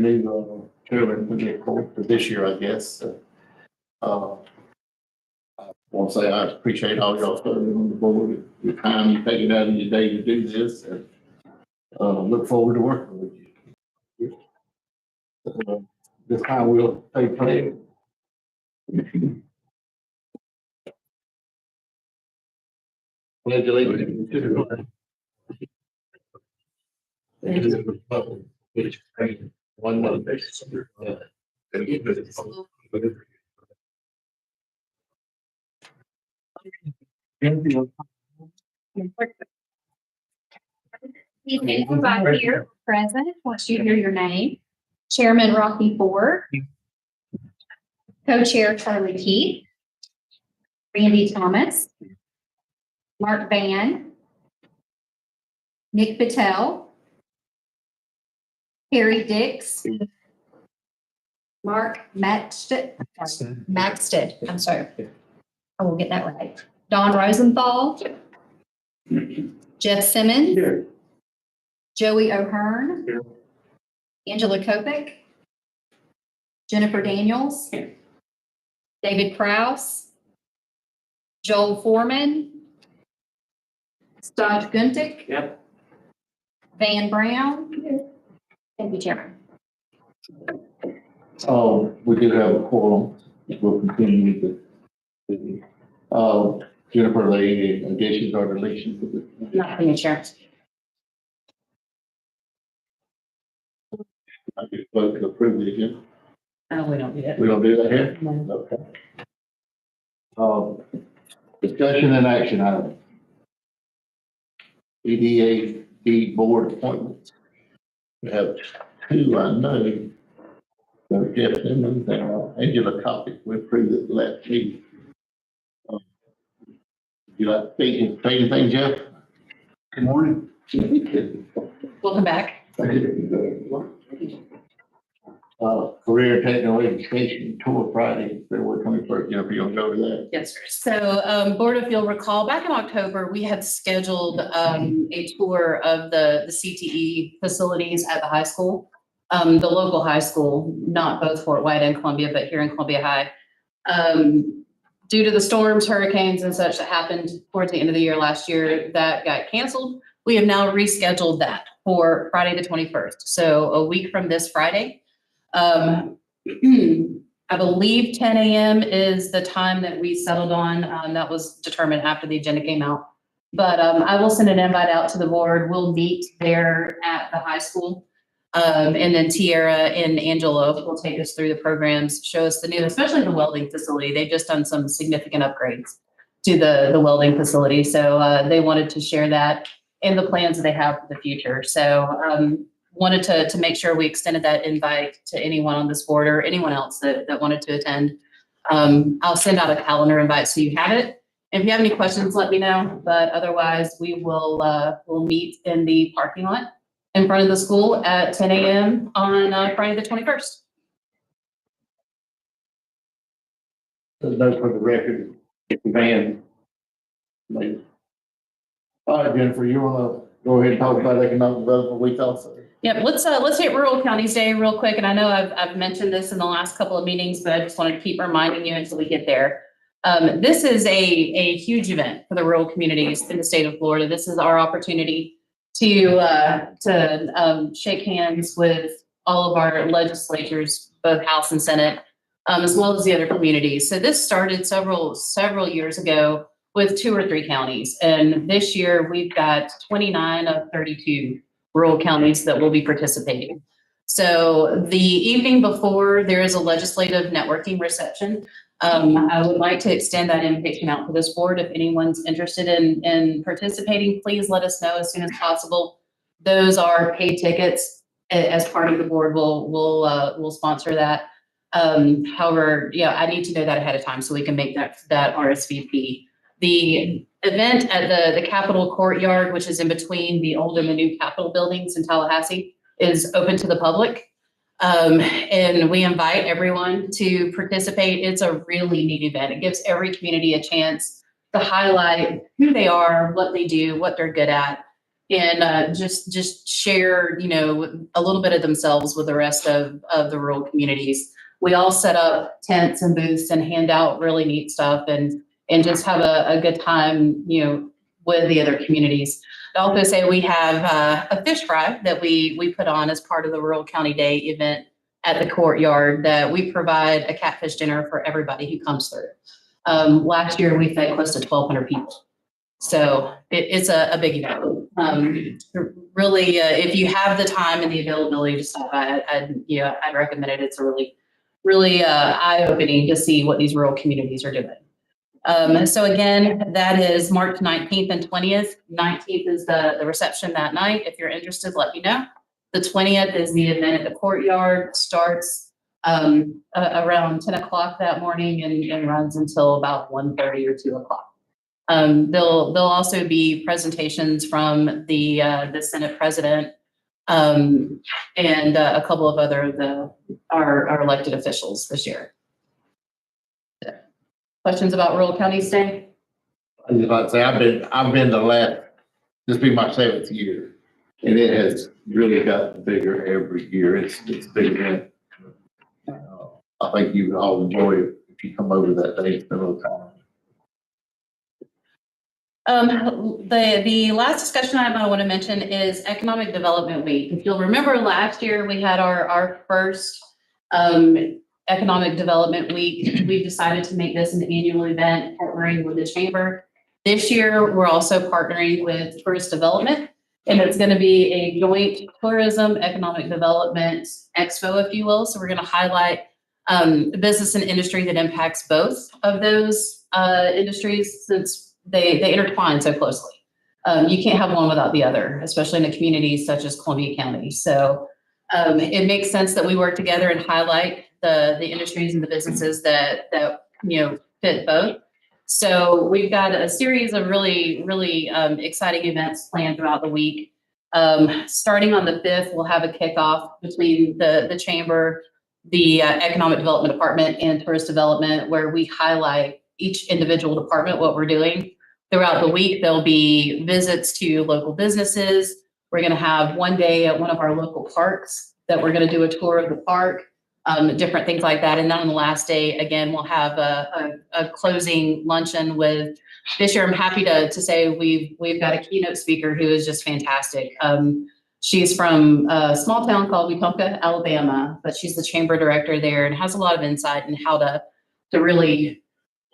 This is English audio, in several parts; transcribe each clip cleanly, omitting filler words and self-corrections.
new chairman for this year, I guess. I want to say I appreciate all y'all serving on the board, your time you take it out of your day to do this, and look forward to working with you. This time we'll take place. Pledge allegiance to the flag. And to the republic which is great, one nation, and indivisible. Evening, everybody here present. Once you hear your name, Chairman Rocky Ford, Co-Chair Charlie Keith, Randy Thomas, Mark Van, Nick Patel, Harry Dix, Mark Maxted. I'm sorry. I will get that right. Don Rosenthal, Jeff Simmons, Here. Joey O'Hearn, Here. Angela Kopic, Jennifer Daniels, David Kraus, Joel Foreman, Stodge Guntick, Yep. Van Brown. Thank you, Chairman. We do have a quorum. We'll continue to. Jennifer, any additions or deletions? Nothing, Chair. I just vote to approve the agenda. Oh, we don't do that. We don't do that here? No. Okay. Discussion and action item. EDAB board appointments. We have two, I know. So Jeff Simmons and Angela Copic, we approved it last meeting. Would you like to say anything, Jeff? Good morning. Welcome back. Career and Technical Education Tour Friday, February 21st. Jennifer, you'll go to that? Yes, sir. So, Board, if you'll recall, back in October, we had scheduled a tour of the CTE facilities at the high school, the local high school, not both Fort White and Columbia, but here in Columbia High. Due to the storms, hurricanes, and such that happened towards the end of the year last year, that got canceled. We have now rescheduled that for Friday the 21st. So a week from this Friday. I believe 10 a.m. is the time that we settled on. That was determined after the agenda came out. But I will send an invite out to the board. We'll meet there at the high school. And then Tiara and Angela will take us through the programs, show us the new, especially the welding facility. They've just done some significant upgrades to the welding facility. So they wanted to share that and the plans that they have for the future. So wanted to make sure we extended that invite to anyone on this board or anyone else that wanted to attend. I'll send out a calendar invite so you have it. If you have any questions, let me know. But otherwise, we will we'll meet in the parking lot in front of the school at 10 a.m. on Friday the 21st. Note for the record, if the van. All right, Jennifer, you want to go ahead and talk about economic development week also? Yep, let's hit Rural Counties Day real quick. And I know I've mentioned this in the last couple of meetings, but I just wanted to keep reminding you until we get there. This is a huge event for the rural communities in the state of Florida. This is our opportunity to shake hands with all of our legislatures, both House and Senate, as well as the other communities. So this started several years ago with 2 or 3 counties. And this year we've got 29 of 32 rural counties that will be participating. So the evening before, there is a legislative networking reception. I would like to extend that invitation out to this board. If anyone's interested in participating, please let us know as soon as possible. Those are paid tickets. As part of the board, we'll sponsor that. However, yeah, I need to know that ahead of time so we can make that RSVP. The event at the Capitol Courtyard, which is in between the old and the new Capitol buildings in Tallahassee, is open to the public. And we invite everyone to participate. It's a really neat event. It gives every community a chance to highlight who they are, what they do, what they're good at. and just share, you know, a little bit of themselves with the rest of the rural communities. We all set up tents and booths and hand out really neat stuff and just have a good time, you know, with the other communities. I also say we have a fish fry that we put on as part of the Rural County Day event at the courtyard, that we provide a catfish dinner for everybody who comes through. Last year we fed close to 1,200 people. So it's a big event. Really, if you have the time and the availability to stop by, I'd recommend it. It's a really eye-opening to see what these rural communities are doing. So again, that is March 19th and 20th. 19th is the reception that night. If you're interested, let me know. The 20th is the event at the courtyard, starts around 10 o'clock that morning and runs until about 1:30 or 2 o'clock. There'll also be presentations from the Senate president and a couple of other of our elected officials this year. Questions about Rural County Day? I was about to say, I've been the last, this will be my 7th year, and it has really gotten bigger every year. It's a big event. I think you would all enjoy it if you come over that day, spend a little time. The last discussion item I want to mention is Economic Development Week. If you'll remember, last year we had our first Economic Development Week. We decided to make this an annual event, partnering with the chamber. This year, we're also partnering with Tourist Development, and it's going to be a joint tourism economic development expo, if you will. So we're going to highlight business and industry that impacts both of those industries, since they intertwine so closely. You can't have one without the other, especially in a community such as Columbia County. So it makes sense that we work together and highlight the industries and the businesses that fit both. So we've got a series of really exciting events planned throughout the week. Starting on the 5th, we'll have a kickoff between the chamber, the Economic Development Department, and Tourist Development, where we highlight each individual department, what we're doing. Throughout the week, there'll be visits to local businesses. We're going to have one day at one of our local parks that we're going to do a tour of the park, different things like that. And then on the last day, again, we'll have a closing luncheon with, this year I'm happy to say we've got a keynote speaker who is just fantastic. She's from a small town called Wetumpka, Alabama, but she's the chamber director there and has a lot of insight in how to really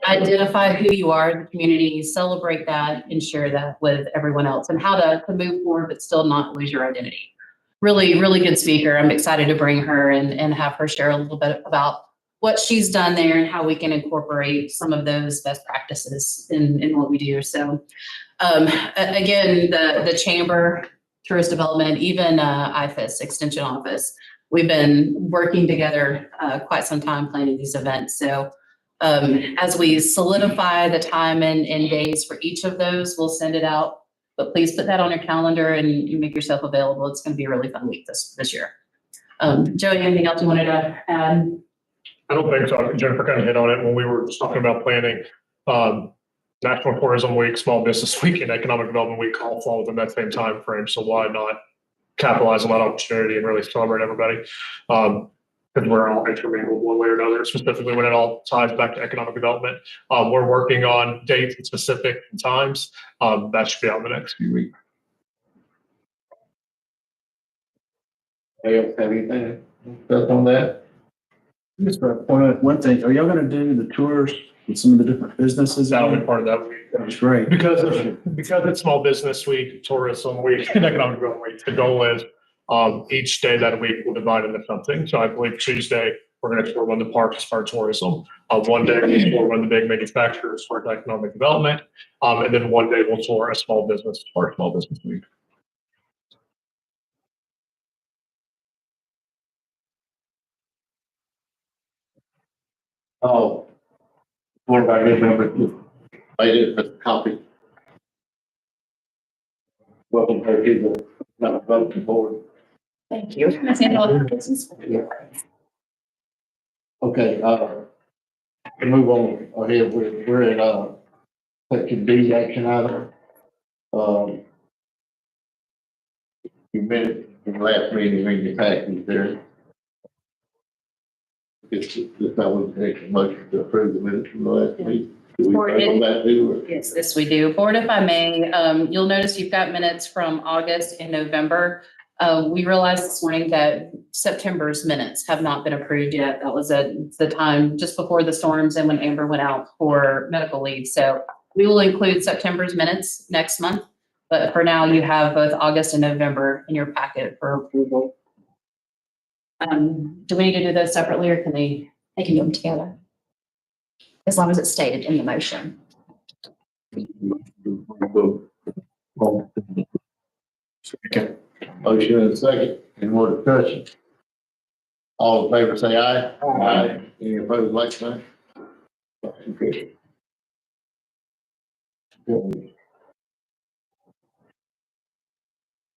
identify who you are in the community, celebrate that, and share that with everyone else, and how to move forward but still not lose your identity. Really good speaker. I'm excited to bring her and have her share a little bit about what she's done there and how we can incorporate some of those best practices in what we do. So again, the chamber, tourist development, even IFAS, Extension Office, we've been working together quite some time planning these events. So as we solidify the time and days for each of those, we'll send it out. But please put that on your calendar and you make yourself available. It's going to be a really fun week this year. Joey, anything else you wanted to add? I don't think so. Jennifer kind of hit on it when we were just talking about planning. National Tourism Week, Small Business Week, and Economic Development Week all fall within that same time frame. So why not capitalize on that opportunity and really celebrate everybody? Because we're all intermingled one way or another, specifically when it all ties back to economic development. We're working on dates and specific times. That should be out in the next few weeks. Anybody else have anything on that? Just for one thing, are y'all gonna do the tours with some of the different businesses? That'll be part of that week. That's great. Because it's Small Business Week, Tourism Week, and Economic Development Week, the goal is each day that week we'll divide into something. So I believe Tuesday, we're going to tour one of the parks for tourism. One day we'll tour one of the big manufacturers for economic development. And then one day we'll tour a small business for Small Business Week. Oh, what about your member? I did a copy. Welcome to people, not voting board. Thank you. Ms. Angela. Okay, move on ahead. We're at section D, action item. few minutes from the last meeting in your package there. This I would take a motion to approve the minutes from the last meeting. Do we vote on that too? Or? Yes, we do. Board, if I may, you'll notice you've got minutes from August and November. We realized this morning that September's minutes have not been approved yet. That was the time just before the storms and when Amber went out for medical leave. So we will include September's minutes next month. But for now, you have both August and November in your packet for approval. Do we need to do those separately or can they They can do them together. As long as it's stated in the motion. Second. Motion and a second. Any more discussion? All in favor, say aye. Aye. Any opposed, like sign? Okay.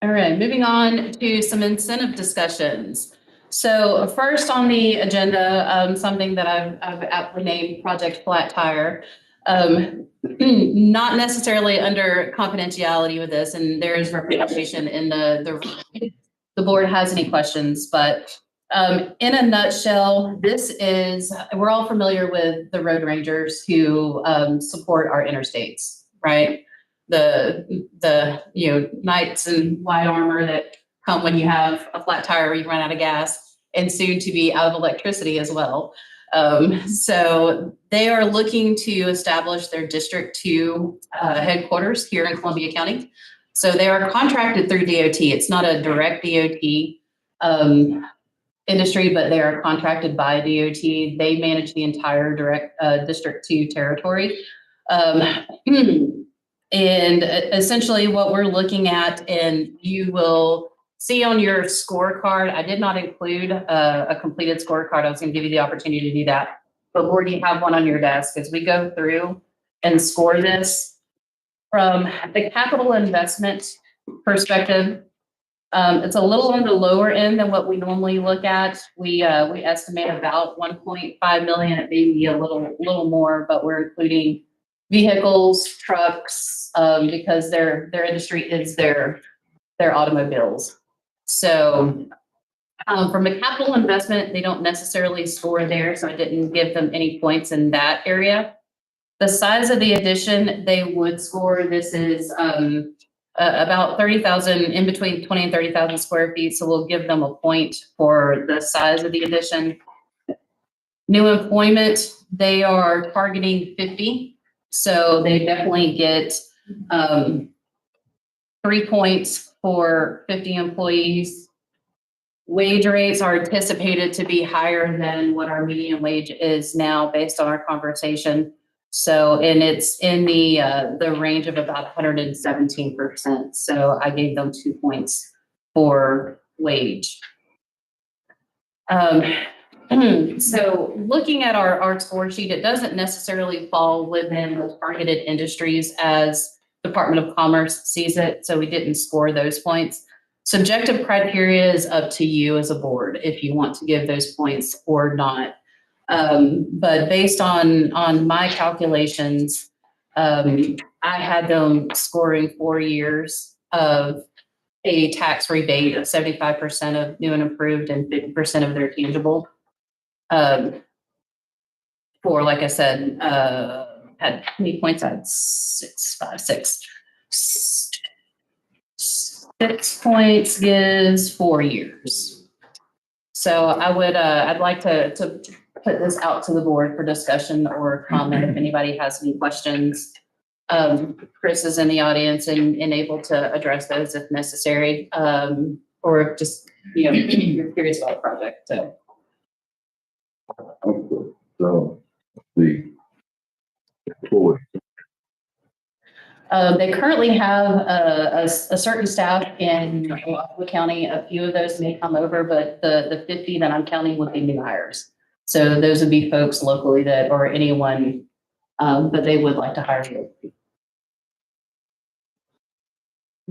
All right, moving on to some incentive discussions. So first on the agenda, something that I've aptly named Project Flat Tire. Not necessarily under confidentiality with this, and there is representation in the board has any questions, but in a nutshell, we're all familiar with the road rangers who support our interstates, right? The knights in white armor that come when you have a flat tire or you run out of gas, and soon to be out of electricity as well. So they are looking to establish their District 2 headquarters here in Columbia County. So they are contracted through DOT. It's not a direct DOT industry, but they are contracted by DOT. They manage the entire direct District 2 territory. And essentially what we're looking at, and you will see on your scorecard, I did not include a completed scorecard. I was going to give you the opportunity to do that. But board, you have one on your desk as we go through and score this. From the capital investment perspective, it's a little on the lower end than what we normally look at. We estimate about 1.5 million. It may be a little more, but we're including vehicles, trucks, because their industry is their automobiles. So from a capital investment, they don't necessarily score there, so I didn't give them any points in that area. The size of the addition, they would score. This is about 30,000, in between 20 and 30,000 square feet. So we'll give them a point for the size of the addition. New employment, they are targeting 50. So they definitely get 3 points for 50 employees. Wage rates are anticipated to be higher than what our median wage is now based on our conversation. So, and it's in the range of about 117%. So I gave them 2 points for wage. So looking at our score sheet, it doesn't necessarily fall within the targeted industries as Department of Commerce sees it. So we didn't score those points. Subjective criteria is up to you as a board if you want to give those points or not. But based on my calculations, I had them scoring 4 years of a tax rebate of 75% of new and improved and 50% of their tangible. For, like I said, had how many points? I had 6 points gives 4 years. So I would, I'd like to put this out to the board for discussion or comment if anybody has any questions. Chris is in the audience and able to address those if necessary, or if just, you're curious about the project. So. So the employee. They currently have a certain staff in Ottawa County. A few of those may come over, but the 50 that I'm counting would be new hires. So those would be folks locally that, or anyone, that they would like to hire.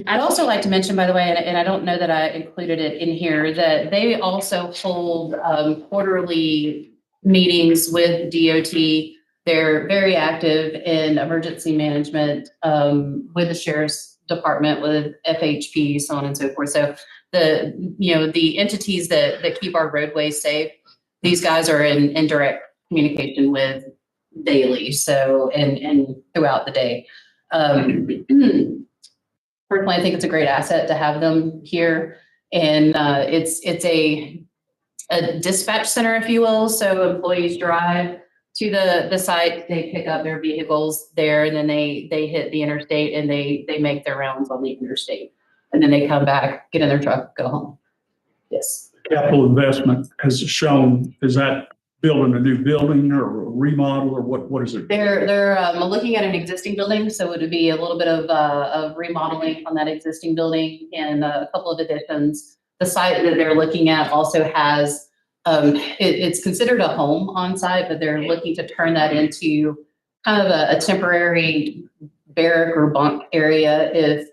I'd also like to mention, by the way, and I don't know that I included it in here, that they also hold quarterly meetings with DOT. They're very active in emergency management with the Sheriff's Department, with FHP, so on and so forth. So the entities that keep our roadways safe, these guys are in direct communication with daily. So, and throughout the day. Personally, I think it's a great asset to have them here. And it's a dispatch center, if you will. So employees drive to the site, they pick up their vehicles there, and then they hit the interstate and they make their rounds on the interstate. And then they come back, get in their truck, go home. Yes. Capital investment has shown, is that building a new building or a remodel or what is it? They're looking at an existing building, so it would be a little bit of remodeling on that existing building and a couple of additions. The site that they're looking at also has, it's considered a home on site, but they're looking to turn that into kind of a temporary barrack or bunk area if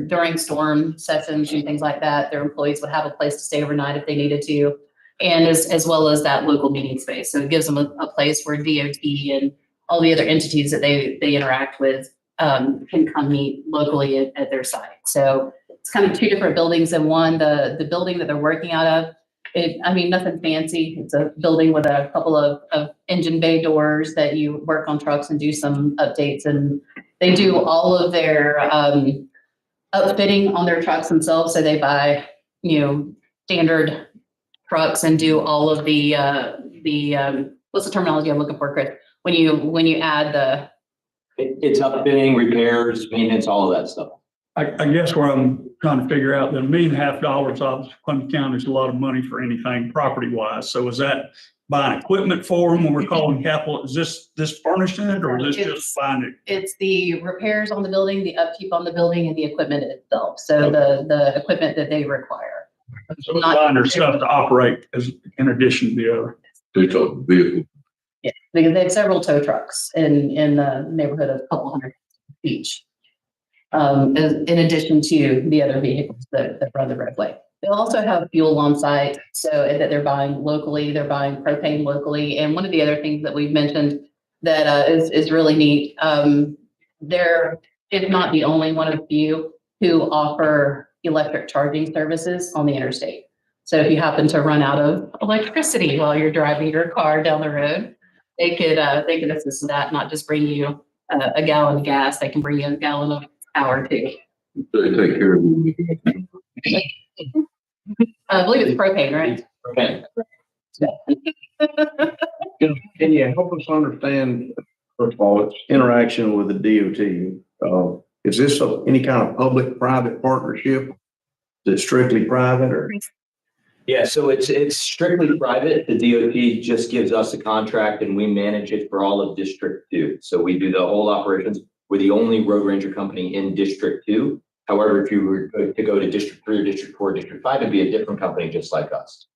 during storm sessions and things like that, their employees would have a place to stay overnight if they needed to. And as well as that local meeting space. So it gives them a place where DOT and all the other entities that they interact with can come meet locally at their site. So it's kind of two different buildings in one. The building that they're working out of, nothing fancy. It's a building with a couple of engine bay doors that you work on trucks and do some updates. And they do all of their upfitting on their trucks themselves. So they buy, standard trucks and do all of the what's the terminology I'm looking for, Chris? When you add it's upfitting, repairs, maintenance, all of that stuff. I guess where I'm trying to figure out, the $1.5 million of Columbia County is a lot of money for anything property wise. So is that buying equipment for them when we're calling capital? Is this furnishing it or is this just buying it? It's the repairs on the building, the upkeep on the building, and the equipment itself. So the equipment that they require. So it's buying their stuff to operate as in addition to the other. They talk vehicle. Yeah, because they have several tow trucks in the neighborhood of a couple hundred each. In addition to the other vehicles that run the roadway. They'll also have fuel on site, so that they're buying locally, they're buying propane locally. And one of the other things that we've mentioned that is really neat, they're, if not the only one of few who offer electric charging services on the interstate. So if you happen to run out of electricity while you're driving your car down the road, they could assist with that, not just bring you a gallon of gas, they can bring you a gallon of power too. They take care of you. I believe it's propane, right? Okay. Can you help us understand, first of all, its interaction with the DOT? Is this any kind of public-private partnership? Is it strictly private or? Yeah, so it's strictly private. The DOT just gives us a contract and we manage it for all of District 2. So we do the whole operations. We're the only road ranger company in District 2. However, if you were to go to District 3 or District 4, District 5, it'd be a different company just like us.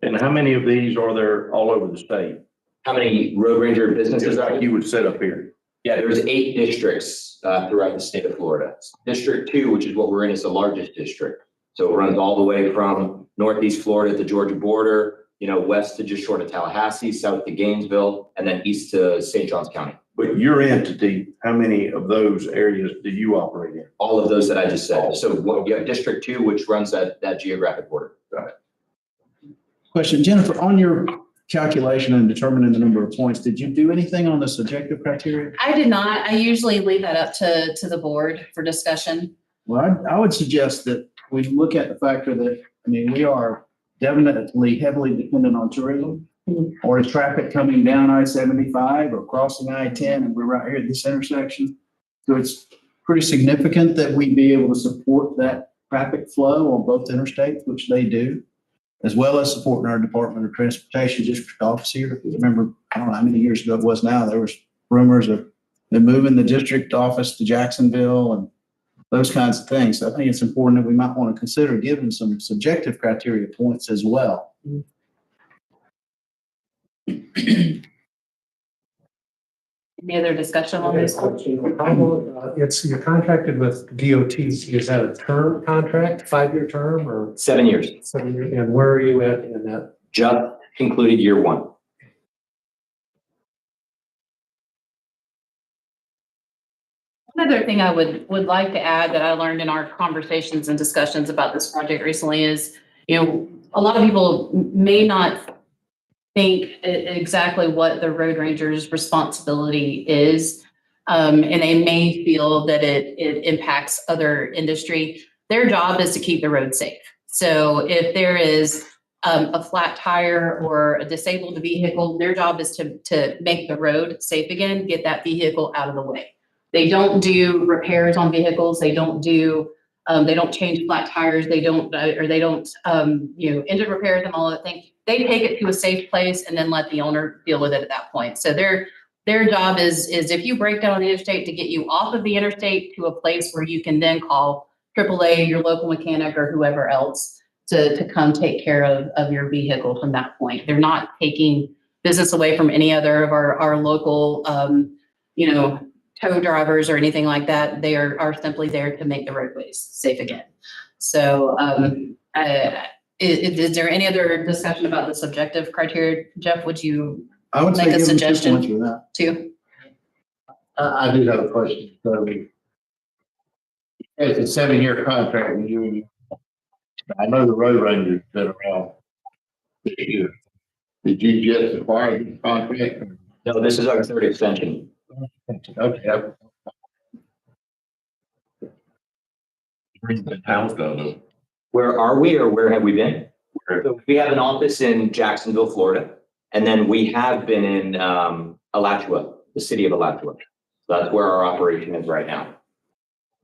And how many of these are there all over the state? How many road ranger businesses are You would set up here. Yeah, there's 8 districts throughout the state of Florida. District 2, which is what we're in, is the largest district. So it runs all the way from Northeast Florida to the Georgia border, west to just short of Tallahassee, south to Gainesville, and then east to St. Johns County. But your entity, how many of those areas do you operate in? All of those that I just said. So you have District 2, which runs that geographic border. Question, Jennifer, on your calculation and determining the number of points, did you do anything on the subjective criteria? I did not. I usually leave that up to the board for discussion. Well, I would suggest that we look at the factor that, we are definitely heavily dependent on tourism. Or is traffic coming down I-75 or crossing I-10 and we're right here at this intersection? So it's pretty significant that we be able to support that traffic flow on both interstates, which they do, as well as supporting our Department of Transportation District Office here. Because remember, I don't know how many years ago it was now, there was rumors of them moving the district office to Jacksonville and those kinds of things. So I think it's important that we might want to consider giving some subjective criteria points as well. Any other discussion on this? You're contracted with DOT. Is that a term contract, 5-year term or 7 years. 7 years? And where are you at in that? Just concluded year 1. Another thing I would like to add that I learned in our conversations and discussions about this project recently is, a lot of people may not think exactly what the road ranger's responsibility is. And they may feel that it impacts other industry. Their job is to keep the road safe. So if there is a flat tire or a disabled vehicle, their job is to make the road safe again, get that vehicle out of the way. They don't do repairs on vehicles. They don't change flat tires. They don't engine repairs and all that thing. They take it to a safe place and then let the owner deal with it at that point. So their job is if you break down on the interstate, to get you off of the interstate to a place where you can then call AAA, your local mechanic, or whoever else to come take care of your vehicle from that point. They're not taking business away from any other of our local, tow drivers or anything like that. They are simply there to make the roadways safe again. So, is there any other discussion about the subjective criteria? Jeff, would you I would say make a give them 2 suggestion points for that. too? I do have a question. So it's a 7-year contract with you. I know the road ranger's been around this year. Did you just acquire the contract? No, this is our third extension. Okay. Bring the house down though. Where are we or where have we been? So we have an office in Jacksonville, Florida, and then we have been in Alachua, the city of Alachua. So that's where our operation is right now.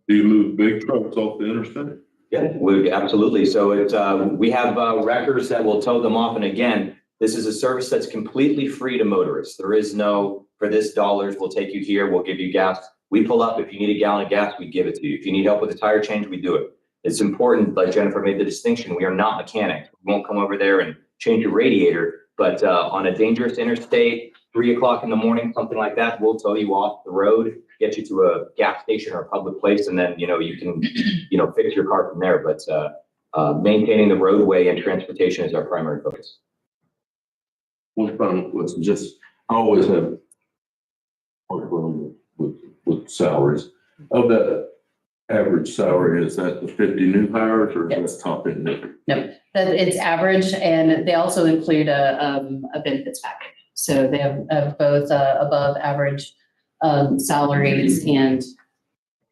Do you move big trucks off the interstate? Yeah, absolutely. So it's we have wreckers that will tow them off. And again, this is a service that's completely free to motorists. There is no, for this dollars, we'll take you here, we'll give you gas. We pull up. If you need a gallon of gas, we give it to you. If you need help with a tire change, we do it. It's important, like Jennifer made the distinction, we are not mechanics. We won't come over there and change your radiator, but on a dangerous interstate, 3 o'clock in the morning, something like that, we'll tow you off the road, get you to a gas station or a public place, and then, you can, fix your car from there. But maintaining the roadway and transportation is our primary focus. One final question, just, I always have with salaries. Of that average salary, is that the 50 new hires or is that top end? No, it's average, and they also include a benefits package. So they have both above average salaries and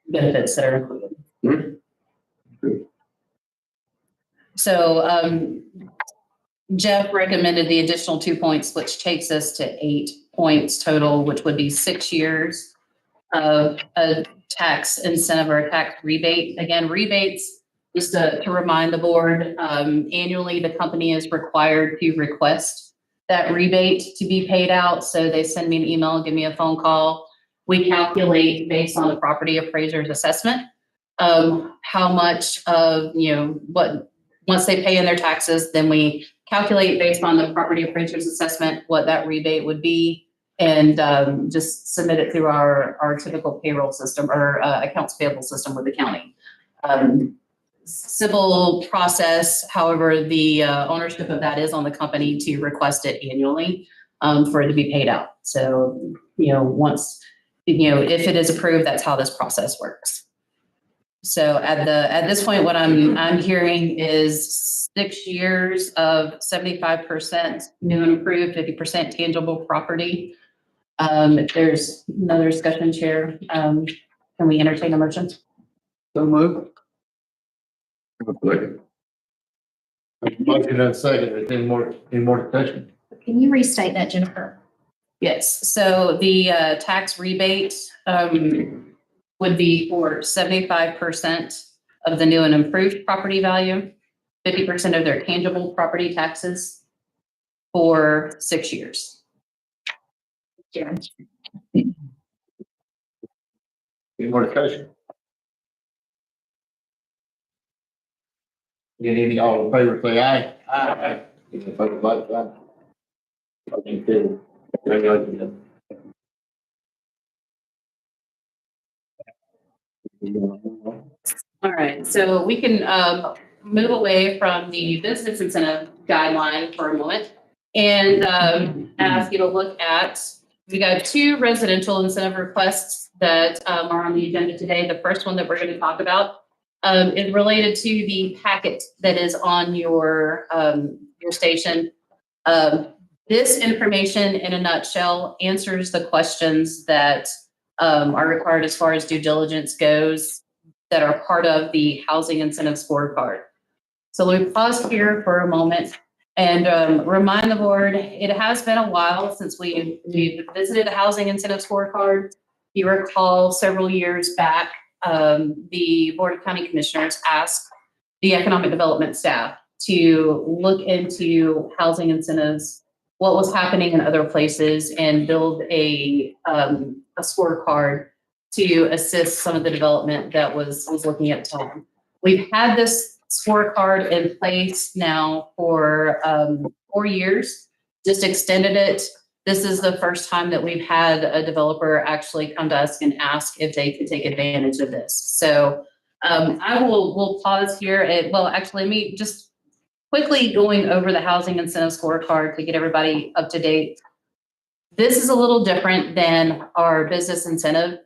benefits that are included. Mm-hmm. So Jeff recommended the additional 2 points, which takes us to 8 points total, which would be 6 years of a tax incentive or a tax rebate. Again, rebates, just to remind the board, annually the company is required to request that rebate to be paid out. So they send me an email, give me a phone call. We calculate based on the property appraiser's assessment, how much of, once they pay in their taxes, then we calculate based on the property appraiser's assessment, what that rebate would be, and just submit it through our typical payroll system or accounts payable system with the county. Civil process, however, the ownership of that is on the company to request it annually for it to be paid out. So, once, if it is approved, that's how this process works. So at this point, what I'm hearing is 6 years of 75% new and improved, 50% tangible property. If there's another discussion, Chair, can we entertain a motion? So move. Motion and second. Any more discussion? Can you restate that, Jennifer? Yes, so the tax rebate would be for 75% of the new and improved property value, 50% of their tangible property taxes for 6 years. Yeah. Any more discussion? Any all in favor, say aye. Aye. Any opposed, like sign? Motion carried. Congratulations. All right, so we can move away from the business incentive guideline for a moment and ask you to look at We got two residential incentive requests that are on the agenda today. The first one that we're going to talk about is related to the packet that is on your station. This information in a nutshell answers the questions that are required as far as due diligence goes that are part of the housing incentive scorecard. So let me pause here for a moment and remind the board, it has been a while since we visited a housing incentive scorecard. You recall several years back, the Board of County Commissioners asked the economic development staff to look into housing incentives, what was happening in other places, and build a scorecard to assist some of the development that was looking at the time. We've had this scorecard in place now for 4 years, just extended it. This is the first time that we've had a developer actually come to us and ask if they could take advantage of this. So we'll pause here. Actually, let me just quickly going over the housing incentive scorecard to get everybody up to date. This is a little different than our business incentive.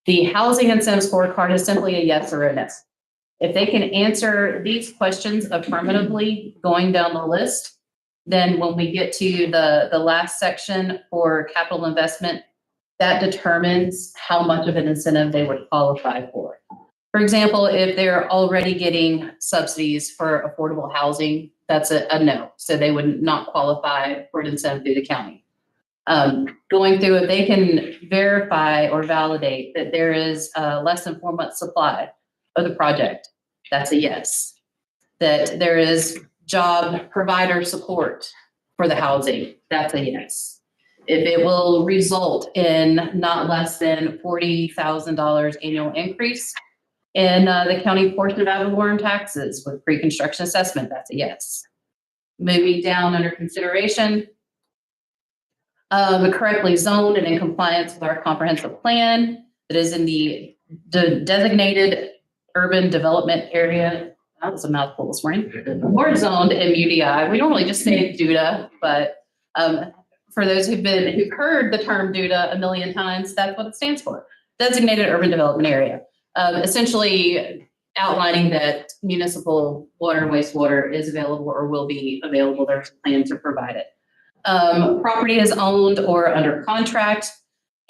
The housing incentive scorecard is simply a yes or a no. If they can answer these questions affirmatively going down the list, then when we get to the last section for capital investment, that determines how much of an incentive they would qualify for. For example, if they're already getting subsidies for affordable housing, that's a no. So they would not qualify for an incentive through the county. Going through, if they can verify or validate that there is less than 4 months supply of the project, that's a yes. That there is job provider support for the housing, that's a yes. If it will result in not less than $40,000 annual increase in the county portion of ad valorem taxes with pre-construction assessment, that's a yes. Moving down under consideration, correctly zoned and in compliance with our comprehensive plan that is in the designated urban development area. That was a mouthful this morning. Or zoned MUDI. We normally just say DUDA, but for those who've heard the term DUDA a million times, that's what it stands for. Designated urban development area. Essentially outlining that municipal water and wastewater is available or will be available. There's a plan to provide it. Property is owned or under contract,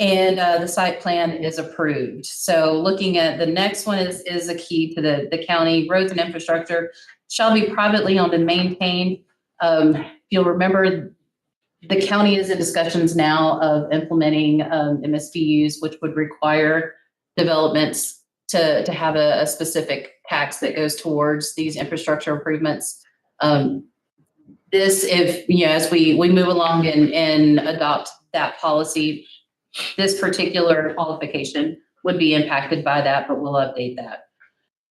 and the site plan is approved. So looking at the next one is a key to the county. Roads and infrastructure shall be privately owned and maintained. You'll remember the county is in discussions now of implementing MSBUs, which would require developments to have a specific tax that goes towards these infrastructure improvements. As we move along and adopt that policy, this particular qualification would be impacted by that, but we'll update that.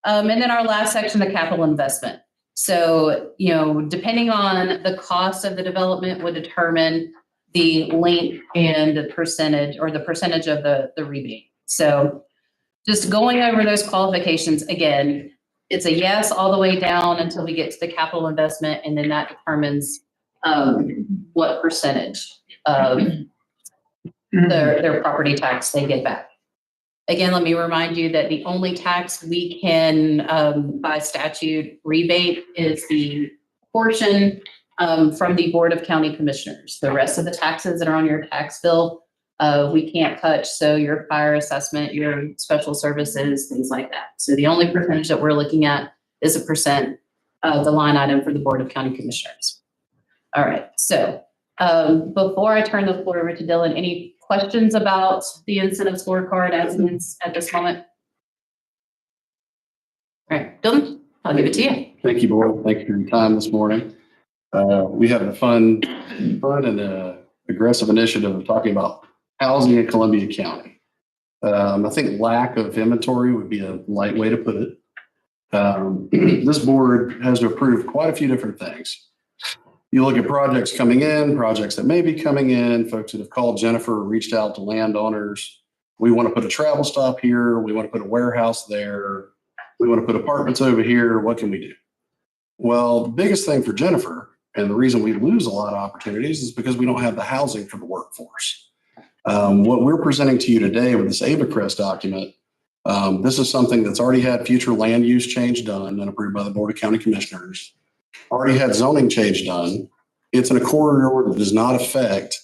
And then our last section, the capital investment. So, depending on the cost of the development would determine the length and the percentage of the rebate. So just going over those qualifications again, it's a yes all the way down until we get to the capital investment, and then that determines what percentage of their property tax they get back. Again, let me remind you that the only tax we can, by statute, rebate is the portion from the Board of County Commissioners. The rest of the taxes that are on your tax bill, we can't touch. So your fire assessment, your special services, things like that. So the only percentage that we're looking at is a percent of the line item for the Board of County Commissioners. All right. So before I turn the floor over to Dylan, any questions about the incentive scorecard as it is at this moment? All right, Dylan, I'll give it to you. Thank you, board. Thank you for your time this morning. We have a fun and aggressive initiative of talking about housing in Columbia County. I think lack of inventory would be a light way to put it. This board has to approve quite a few different things. You look at projects coming in, projects that may be coming in, folks that have called Jennifer, reached out to landowners. We want to put a travel stop here. We want to put a warehouse there. We want to put apartments over here. What can we do? Well, the biggest thing for Jennifer, and the reason we lose a lot of opportunities, is because we don't have the housing for the workforce. What we're presenting to you today with this ABACRES document, this is something that's already had future land use change done and approved by the Board of County Commissioners, already had zoning change done. It's in a corridor that does not affect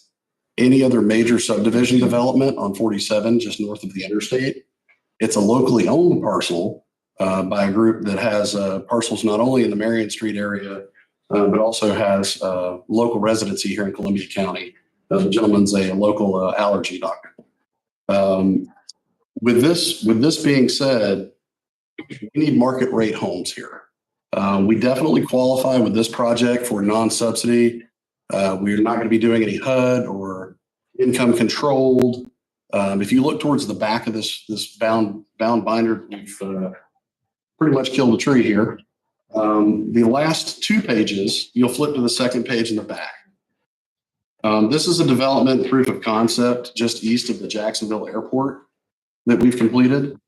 any other major subdivision development on 47, just north of the interstate. It's a locally owned parcel by a group that has parcels not only in the Marion Street area, but also has local residency here in Columbia County. The gentleman's a local allergy doctor. With this being said, we need market rate homes here. We definitely qualify with this project for non-subsidy. We're not going to be doing any HUD or income controlled. If you look towards the back of this bound binder, we've pretty much killed a tree here. The last 2 pages, you'll flip to the second page in the back. This is a development proof of concept just east of the Jacksonville Airport that we've completed.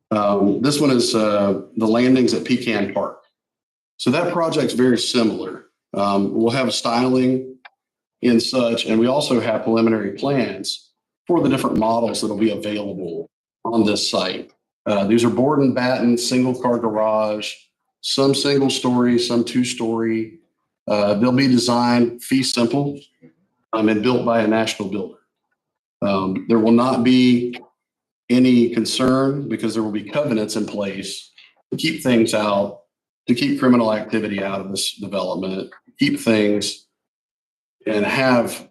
This one is the landings at Pecan Park. So that project's very similar. We'll have styling in such, and we also have preliminary plans for the different models that'll be available on this site. These are board and batten, single car garage, some single story, some 2-story. They'll be designed fee simple and built by a national builder. There will not be any concern because there will be covenants in place to keep things out, to keep criminal activity out of this development, keep things and have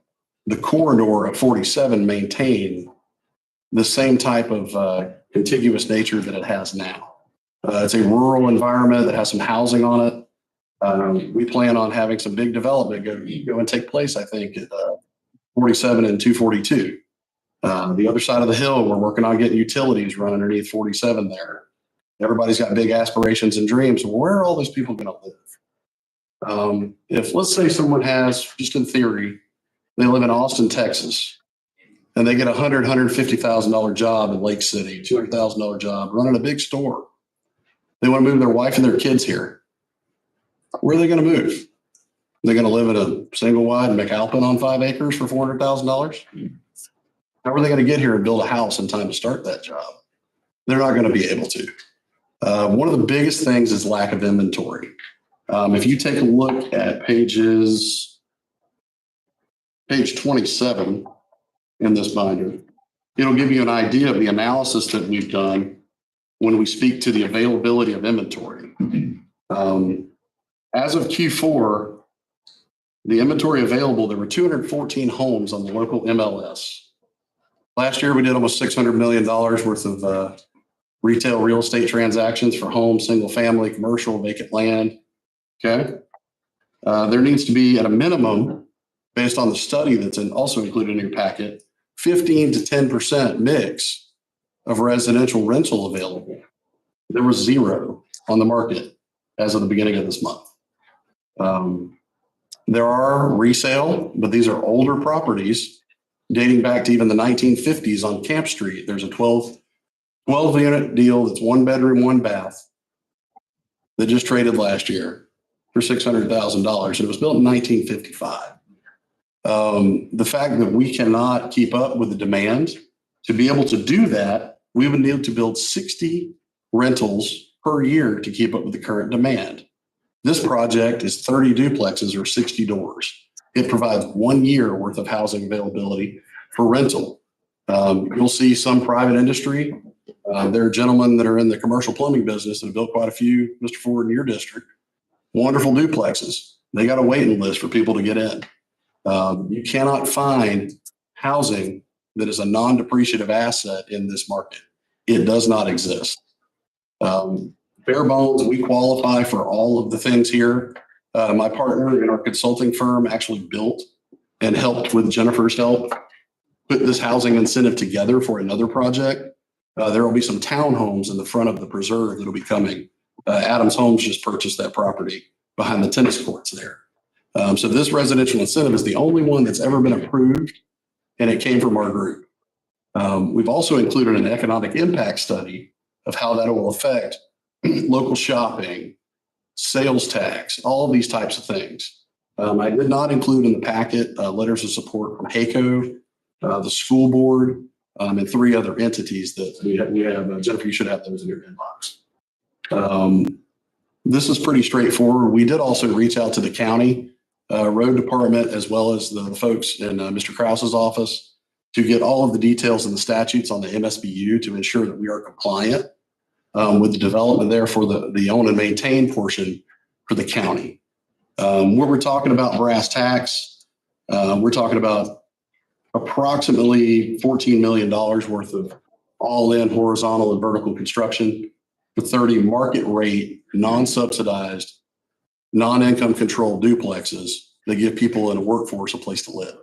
the corridor of 47 maintain the same type of contiguous nature that it has now. It's a rural environment that has some housing on it. We plan on having some big development go and take place, I think, at 47 and 242. The other side of the hill, we're working on getting utilities run underneath 47 there. Everybody's got big aspirations and dreams. Where are all those people going to live? If, let's say, someone has, just in theory, they live in Austin, Texas, and they get $150,000 job in Lake City, $200,000 job running a big store. They want to move their wife and their kids here. Where are they going to move? They're going to live in a single wide McAlpin on 5 acres for $400,000? How are they going to get here and build a house in time to start that job? They're not going to be able to. One of the biggest things is lack of inventory. If you take a look at page 27 in this binder, it'll give you an idea of the analysis that we've done when we speak to the availability of inventory. As of Q4, the inventory available, there were 214 homes on the local MLS. Last year, we did almost $600 million worth of retail real estate transactions for homes, single family, commercial, vacant land. Okay. There needs to be at a minimum, based on the study that's also included in your packet, 15 to 10% mix of residential rental available. There was 0 on the market as of the beginning of this month. There are resale, but these are older properties dating back to even the 1950s on Camp Street. There's a 12 unit deal that's 1 bedroom, 1 bath that just traded last year for $600,000. It was built in 1955. The fact that we cannot keep up with the demand, to be able to do that, we would need to build 60 rentals per year to keep up with the current demand. This project is 30 duplexes or 60 doors. It provides 1 year worth of housing availability for rental. You'll see some private industry. There are gentlemen that are in the commercial plumbing business that have built quite a few, Mr. Ford, in your district. Wonderful duplexes. They got a waiting list for people to get in. You cannot find housing that is a non-depreciative asset in this market. It does not exist. Bare bones, we qualify for all of the things here. My partner in our consulting firm actually built and helped with Jennifer's help put this housing incentive together for another project. There will be some townhomes in the front of the preserve that'll be coming. Adams Homes just purchased that property behind the tennis courts there. So this residential incentive is the only one that's ever been approved, and it came from our group. We've also included an economic impact study of how that will affect local shopping, sales tax, all of these types of things. I did not include in the packet letters of support from HACO, the school board, and 3 other entities that we have. Jennifer, you should have those in your inbox. This is pretty straightforward. We did also reach out to the county road department as well as the folks in Mr. Krause's office to get all of the details and the statutes on the MSBU to ensure that we are compliant with the development there for the own and maintain portion for the county. Where we're talking about brass tacks, we're talking about approximately $14 million worth of all-in horizontal and vertical construction for 30 market rate, non-subsidized, non-income controlled duplexes that give people in a workforce a place to live.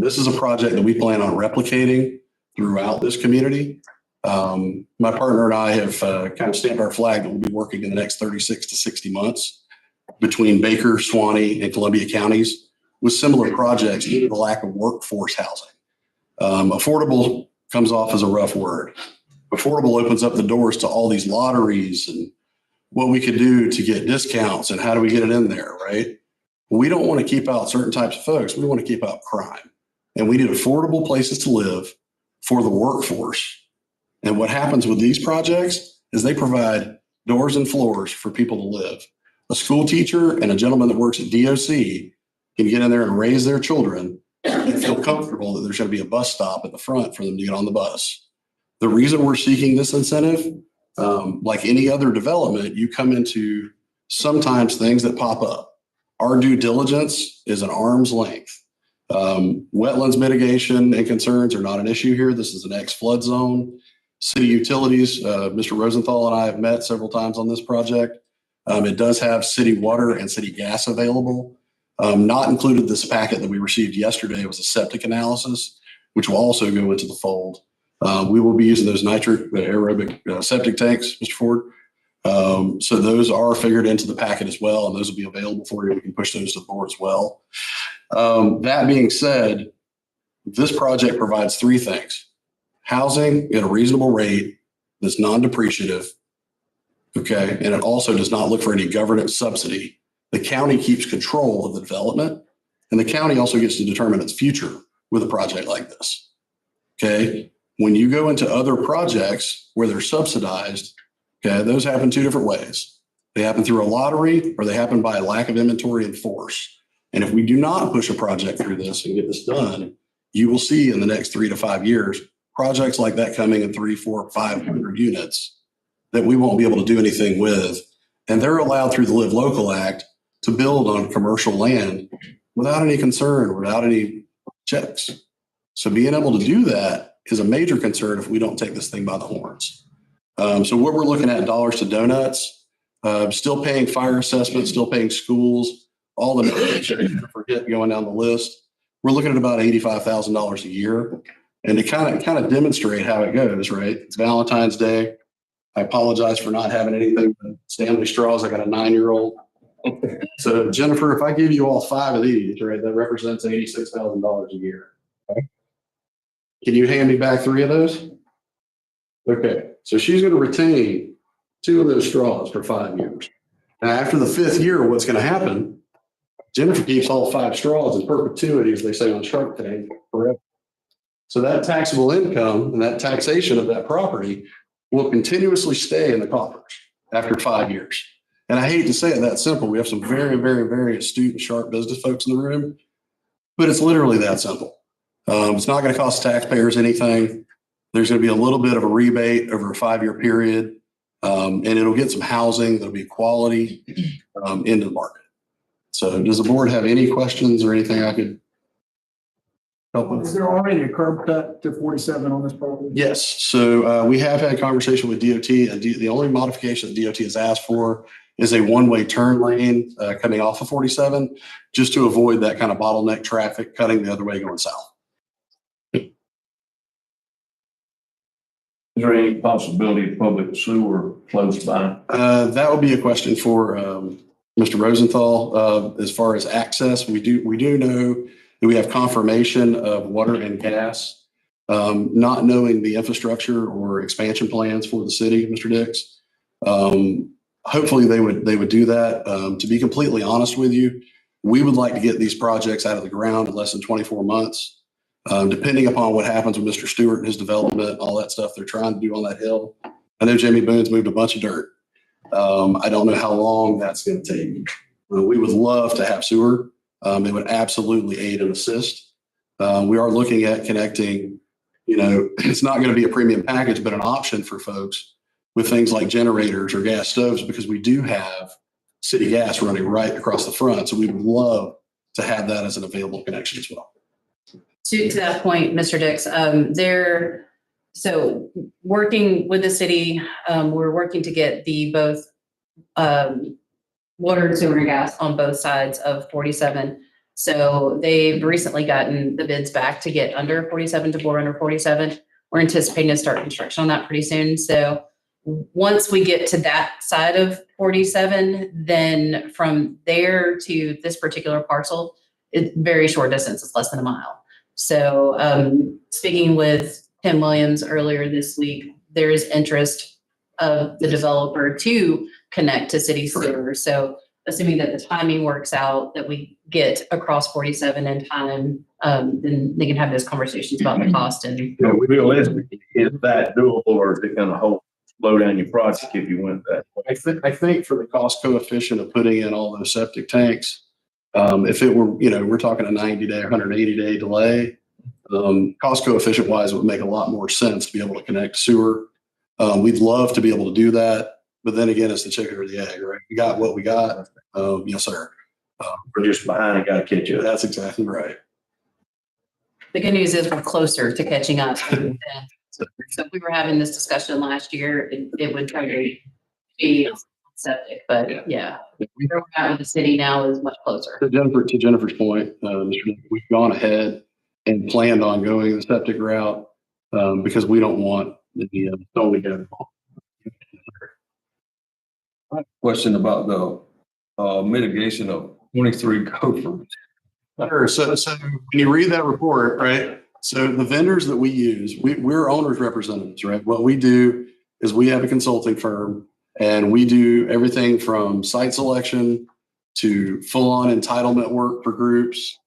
This is a project that we plan on replicating throughout this community. My partner and I have kind of stamped our flag that we'll be working in the next 36 to 60 months between Baker, Suwannee, and Columbia counties with similar projects due to the lack of workforce housing. Affordable comes off as a rough word. Affordable opens up the doors to all these lotteries and what we could do to get discounts and how do we get it in there, right? We don't want to keep out certain types of folks. We want to keep out crime. And we need affordable places to live for the workforce. And what happens with these projects is they provide doors and floors for people to live. A school teacher and a gentleman that works at DOC can get in there and raise their children and feel comfortable that there's going to be a bus stop at the front for them to get on the bus. The reason we're seeking this incentive, like any other development, you come into sometimes things that pop up. Our due diligence is an arm's length. Wetlands mitigation and concerns are not an issue here. This is an ex-flood zone. City utilities, Mr. Rosenthal and I have met several times on this project. It does have city water and city gas available. Not included this packet that we received yesterday was a septic analysis, which will also go into the fold. We will be using those nitric aerobic septic tanks, Mr. Ford. So those are figured into the packet as well, and those will be available for you. We can push those to the board as well. That being said, this project provides 3 things. Housing at a reasonable rate that's non-depreciative, okay? And it also does not look for any government subsidy. The county keeps control of the development, and the county also gets to determine its future with a project like this, okay? When you go into other projects where they're subsidized, okay, those happen 2 different ways. They happen through a lottery or they happen by a lack of inventory and force. And if we do not push a project through this and get this done, you will see in the next 3 to 5 years, projects like that coming in 300, 400, 500 units that we won't be able to do anything with. And they're allowed through the Live Local Act to build on commercial land without any concern, without any checks. So being able to do that is a major concern if we don't take this thing by the horns. So what we're looking at, dollars to donuts, still paying fire assessments, still paying schools, all the mitigation, forget going down the list. We're looking at about $85,000 a year. And to kind of demonstrate how it goes, right? It's Valentine's Day. I apologize for not having anything but Stanley straws. I got a 9-year-old. So Jennifer, if I give you all 5 of these, right, that represents $86,000 a year. Okay. Can you hand me back 3 of those? Okay. So she's going to retain 2 of those straws for 5 years. Now, after the 5th year, what's going to happen? Jennifer keeps all 5 straws in perpetuity, as they say on Shark Tank, forever. So that taxable income and that taxation of that property will continuously stay in the coffers after 5 years. And I hate to say it that simple. We have some very, very, very astute and sharp business folks in the room, but it's literally that simple. It's not going to cost taxpayers anything. There's going to be a little bit of a rebate over a 5-year period, and it'll get some housing that'll be quality into the market. So does the board have any questions or anything I could help with? Is there already a curb cut to 47 on this property? Yes. So we have had a conversation with DOT, and the only modification that DOT has asked for is a one-way turn lane coming off of 47, just to avoid that kind of bottleneck traffic cutting the other way going south. Is there any possibility of public sewer close by? That would be a question for Mr. Rosenthal. As far as access, we do know that we have confirmation of water and gas, not knowing the infrastructure or expansion plans for the city, Mr. Dix. Hopefully they would do that. To be completely honest with you, we would like to get these projects out of the ground in less than 24 months. Depending upon what happens with Mr. Stewart and his development, all that stuff they're trying to do on that hill. I know Jimmy Boone's moved a bunch of dirt. I don't know how long that's going to take. We would love to have sewer. It would absolutely aid and assist. We are looking at connecting, it's not going to be a premium package, but an option for folks with things like generators or gas stoves, because we do have city gas running right across the front. So we would love to have that as an available connection as well. To that point, Mr. Dix, so working with the city, we're working to get both water, sewer, and gas on both sides of 47. So they've recently gotten the bids back to get under 47 to bore under 47. We're anticipating to start construction on that pretty soon. So once we get to that side of 47, then from there to this particular parcel, it's very short distance. It's less than a mile. So speaking with Tim Williams earlier this week, there is interest of the developer to connect to city sewer. So assuming that the timing works out, that we get across 47 in time, then they can have those conversations about the cost. And Realistically, is that doable, or is it going to slow down your project if you went that way? I think for the cost coefficient of putting in all those septic tanks, if it were, we're talking a 90-day, 180-day delay, cost coefficient wise, it would make a lot more sense to be able to connect sewer. We'd love to be able to do that, but then again, it's the chicken or the egg, right? We got what we got. Yes, sir. We're just behind and got to catch up. That's exactly right. the good news is we're closer to catching up. So if we were having this discussion last year, it would probably be septic, but yeah. Where we're at with the city now is much closer. To Jennifer's point, we've gone ahead and planned on going the septic route because we don't want the only go. Question about the mitigation of 23 gophers. Sure. So when you read that report, right? So the vendors that we use, we're owners representatives, right? What we do is we have a consulting firm and we do everything from site selection to full-on entitlement work for groups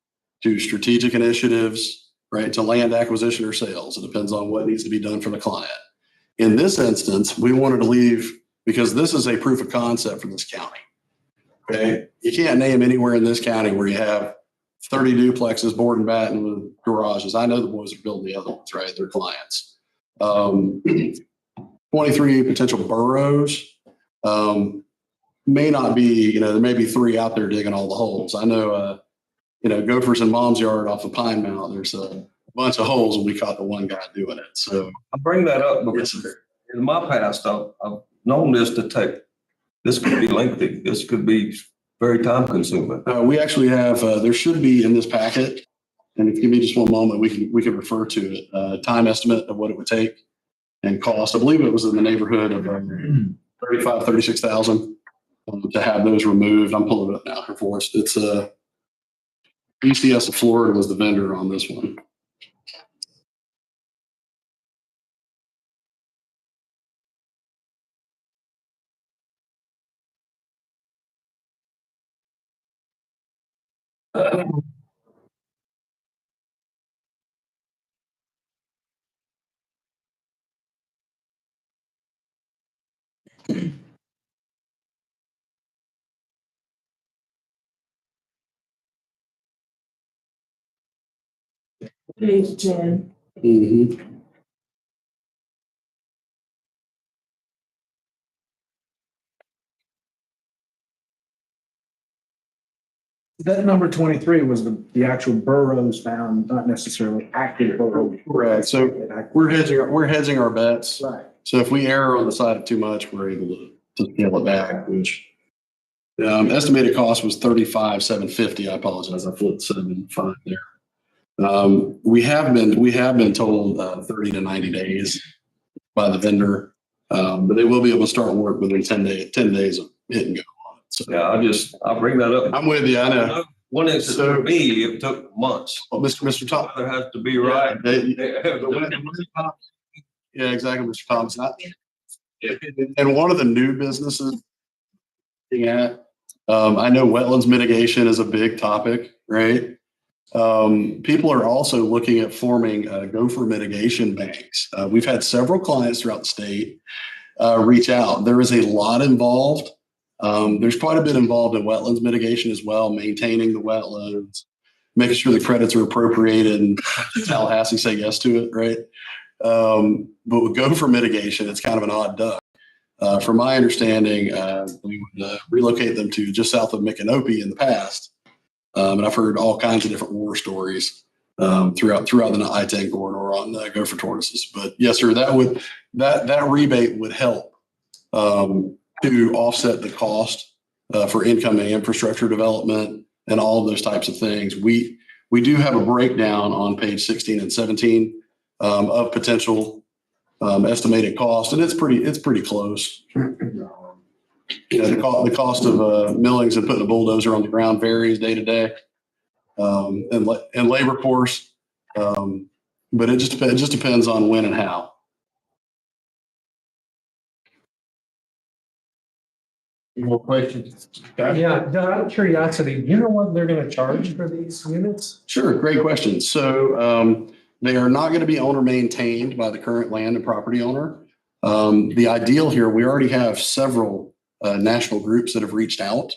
to strategic initiatives, right? To land acquisition or sales. It depends on what needs to be done for the client. In this instance, we wanted to leave because this is a proof of concept for this county. Okay. You can't name anywhere in this county where you have 30 duplexes, board and batten with garages. I know the boys are building the other ones, right? They're clients. 23 potential boroughs. May not be, there may be 3 out there digging all the holes. I know, Gophers in Mom's Yard off of Pine Mountain, there's a bunch of holes and we caught the one guy doing it. So I bring that up because in my past, I've known this could be lengthy. This could be very time consuming. We actually have, there should be in this packet, and if you give me just one moment, we can refer to it, time estimate of what it would take and cost. I believe it was in the neighborhood of 36,000 to have those removed. I'm pulling it up now here for us. It's ECS of Florida was the vendor on this one. Page 10. Mm-hmm. That number 23 was the actual boroughs found, not necessarily active boroughs. Right. So we're hedging our bets. Right. So if we err on the side of too much, we're able to scale it back, which estimated cost was 35,750. I apologize. I flipped 7.5 there. We have been told 30 to 90 days by the vendor, but they will be able to start work within 10 days of hit and go on it. So Yeah, I bring that up. I'm with you. I know. One instance for me, it took months. Well, Mr. Tom. There has to be right. Yeah, exactly, Mr. Thomas. And one of the new businesses I know wetlands mitigation is a big topic, right? People are also looking at forming gopher mitigation banks. We've had several clients throughout the state reach out. There is a lot involved. There's quite a bit involved in wetlands mitigation as well, maintaining the wetlands, making sure the credits are appropriated, and Tallahassee say yes to it, right? But with gopher mitigation, it's kind of an odd duck. From my understanding, we would relocate them to just south of Micanopy in the past. And I've heard all kinds of different war stories throughout the I-10 corridor on gopher tortoises. But yes, sir, that rebate would help to offset the cost for incoming infrastructure development and all of those types of things. We do have a breakdown on page 16 and 17 of potential estimated cost, and it's pretty close. The cost of millings and putting a bulldozer on the ground varies day to day, and labor course. But it just depends on when and how. Any more questions? Yeah, out of curiosity, you know what they're gonna charge for these units? Sure, great question. So they are not going to be owner maintained by the current land and property owner. The ideal here, we already have several national groups that have reached out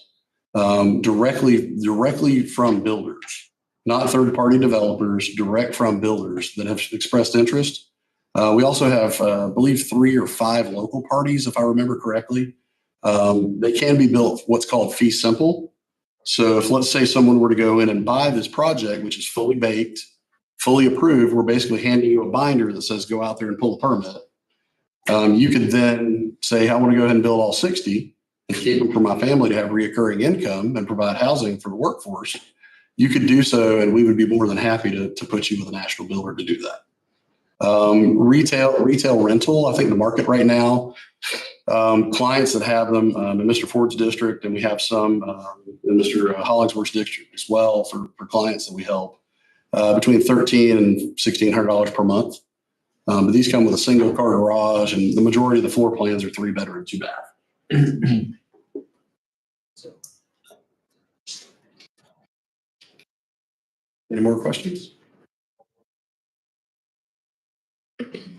directly from builders, not third-party developers, direct from builders that have expressed interest. We also have, I believe, 3 or 5 local parties, if I remember correctly. They can be built what's called fee simple. So if, let's say, someone were to go in and buy this project, which is fully baked, fully approved, we're basically handing you a binder that says go out there and pull a permit. You could then say, I want to go ahead and build all 60 and keep them for my family to have reoccurring income and provide housing for the workforce. You could do so, and we would be more than happy to put you with a national builder to do that. Retail rental, I think the market right now, clients that have them in Mr. Ford's district, and we have some in Mr. Hollingsworth's district as well for clients that we help. Between $1,300 and $1,600 per month. But these come with a single car garage, and the majority of the floor plans are 3-bedroom, 2-bath. Any more questions?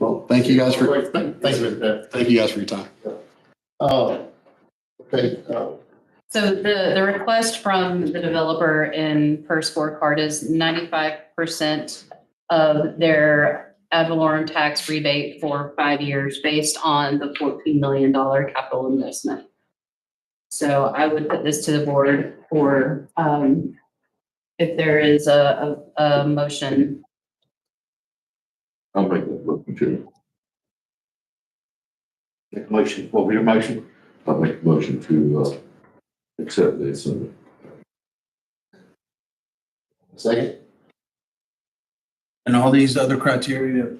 Well, thank you guys for thank you guys for your time. Okay. So the request from the developer in per scorecard is 95% of their ad valorem tax rebate for 5 years based on the $14 million capital investment. So I would put this to the board for if there is a motion. I'll make that motion too. Make a motion. What was your motion? I'll make a motion to accept this. Second? And all these other criteria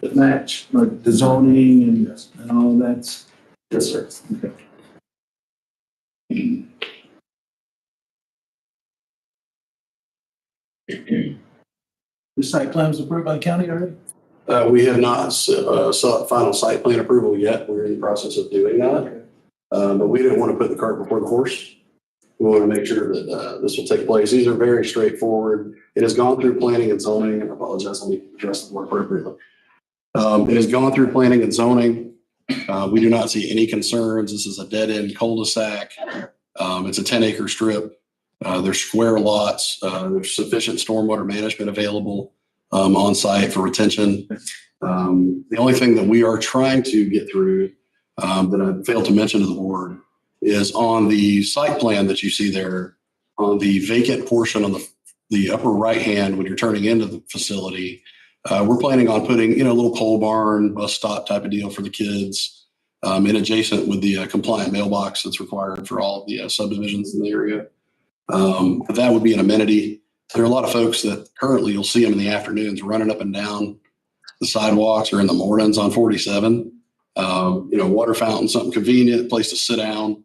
that match, like the zoning and all that's. Yes, sir. Okay. The site plan was approved by the county already? We have not sought final site plan approval yet. We're in the process of doing that. But we didn't want to put the cart before the horse. We want to make sure that this will take place. These are very straightforward. It has gone through planning and zoning. I apologize, let me address the word appropriately. It has gone through planning and zoning. We do not see any concerns. This is a dead-end cul-de-sac. It's a 10-acre strip. There's square lots. There's sufficient stormwater management available on site for retention. The only thing that we are trying to get through that I failed to mention to the board is on the site plan that you see there, on the vacant portion on the upper right hand when you're turning into the facility. We're planning on putting, a little pole barn, bus stop type of deal for the kids, and adjacent with the compliant mailbox that's required for all of the subdivisions in the area. But that would be an amenity. There are a lot of folks that currently you'll see them in the afternoons running up and down the sidewalks or in the mornings on 47. Water fountain, something convenient, place to sit down,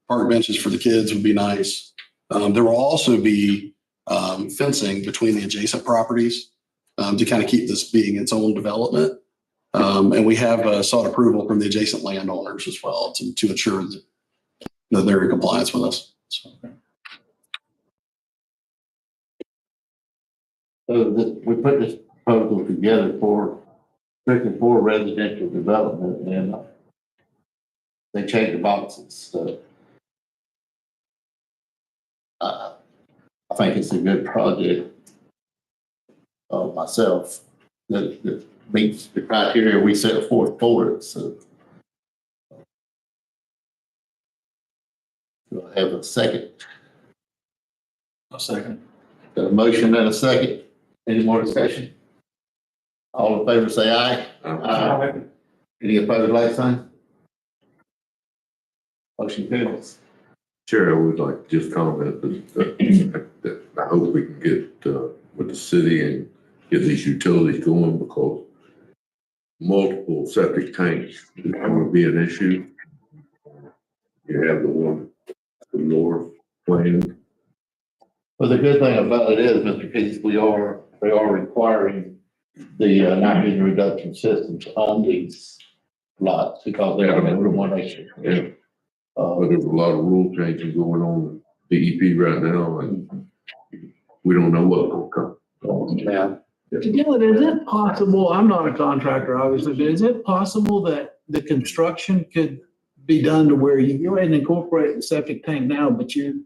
park benches for the kids would be nice. There will also be fencing between the adjacent properties to kind of keep this being its own development. And we have sought approval from the adjacent landowners as well to ensure that they're in compliance with us. So. So we put this proposal together strictly for residential development, and they checked the boxes, so. I think it's a good project. Myself, that meets the criteria we set forth for it, so. Do I have a second? A second. Got a motion and a second. Any more discussion? All in favor, say aye. Aye. Any opposed, like sign? Motion carries. Chair, I would like to just comment that I hope we can get with the city and get these utilities going, because multiple septic tanks is going to be an issue. You have the one to the north planned. Well, the good thing about it is, Mr. Keith, they are requiring the nitrogen reduction systems on these lots because they are over 1 acre. Yeah. But there's a lot of rule changing going on in DEP right now, and we don't know what's going to come. Yeah. Dylan, is it possible, I'm not a contractor, obviously, but is it possible that the construction could be done to where you go ahead and incorporate the septic tank now, but you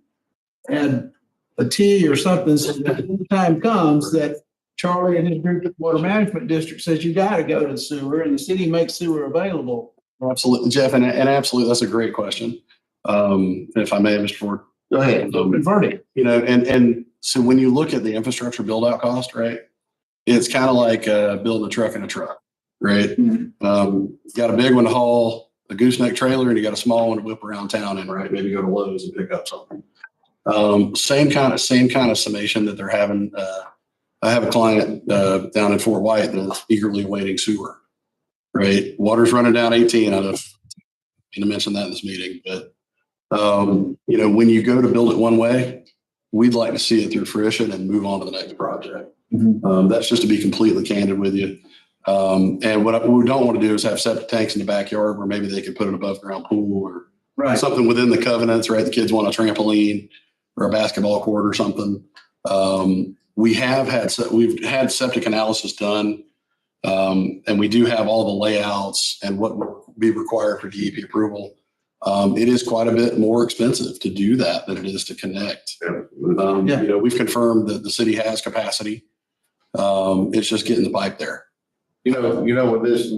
add a T or something, so that when the time comes that Charlie and his group at the Water Management District says you gotta go to the sewer and the city makes sewer available? Absolutely, Jeff, and absolutely, that's a great question. If I may, Mr. Ford. Go ahead. Convert it. You know, and so when you look at the infrastructure build out cost, right? It's kind of like building a truck in a truck, right? You got a big one to haul a gooseneck trailer, and you got a small one to whip around town in, right? Maybe go to Lowe's and pick up something. Same kind of summation that they're having. I have a client down in Fort White that's eagerly awaiting sewer. Right, water's running down 18. I don't mean to mention that in this meeting, but you know, when you go to build it one way, we'd like to see it through fruition and move on to the next project. That's just to be completely candid with you. And what we don't want to do is have septic tanks in the backyard where maybe they could put an above ground pool or something within the covenants, right? The kids want a trampoline or a basketball court or something. We've had septic analysis done. And we do have all the layouts and what would be required for DEP approval. It is quite a bit more expensive to do that than it is to connect. You know, we've confirmed that the city has capacity. It's just getting the pipe there. You know, when this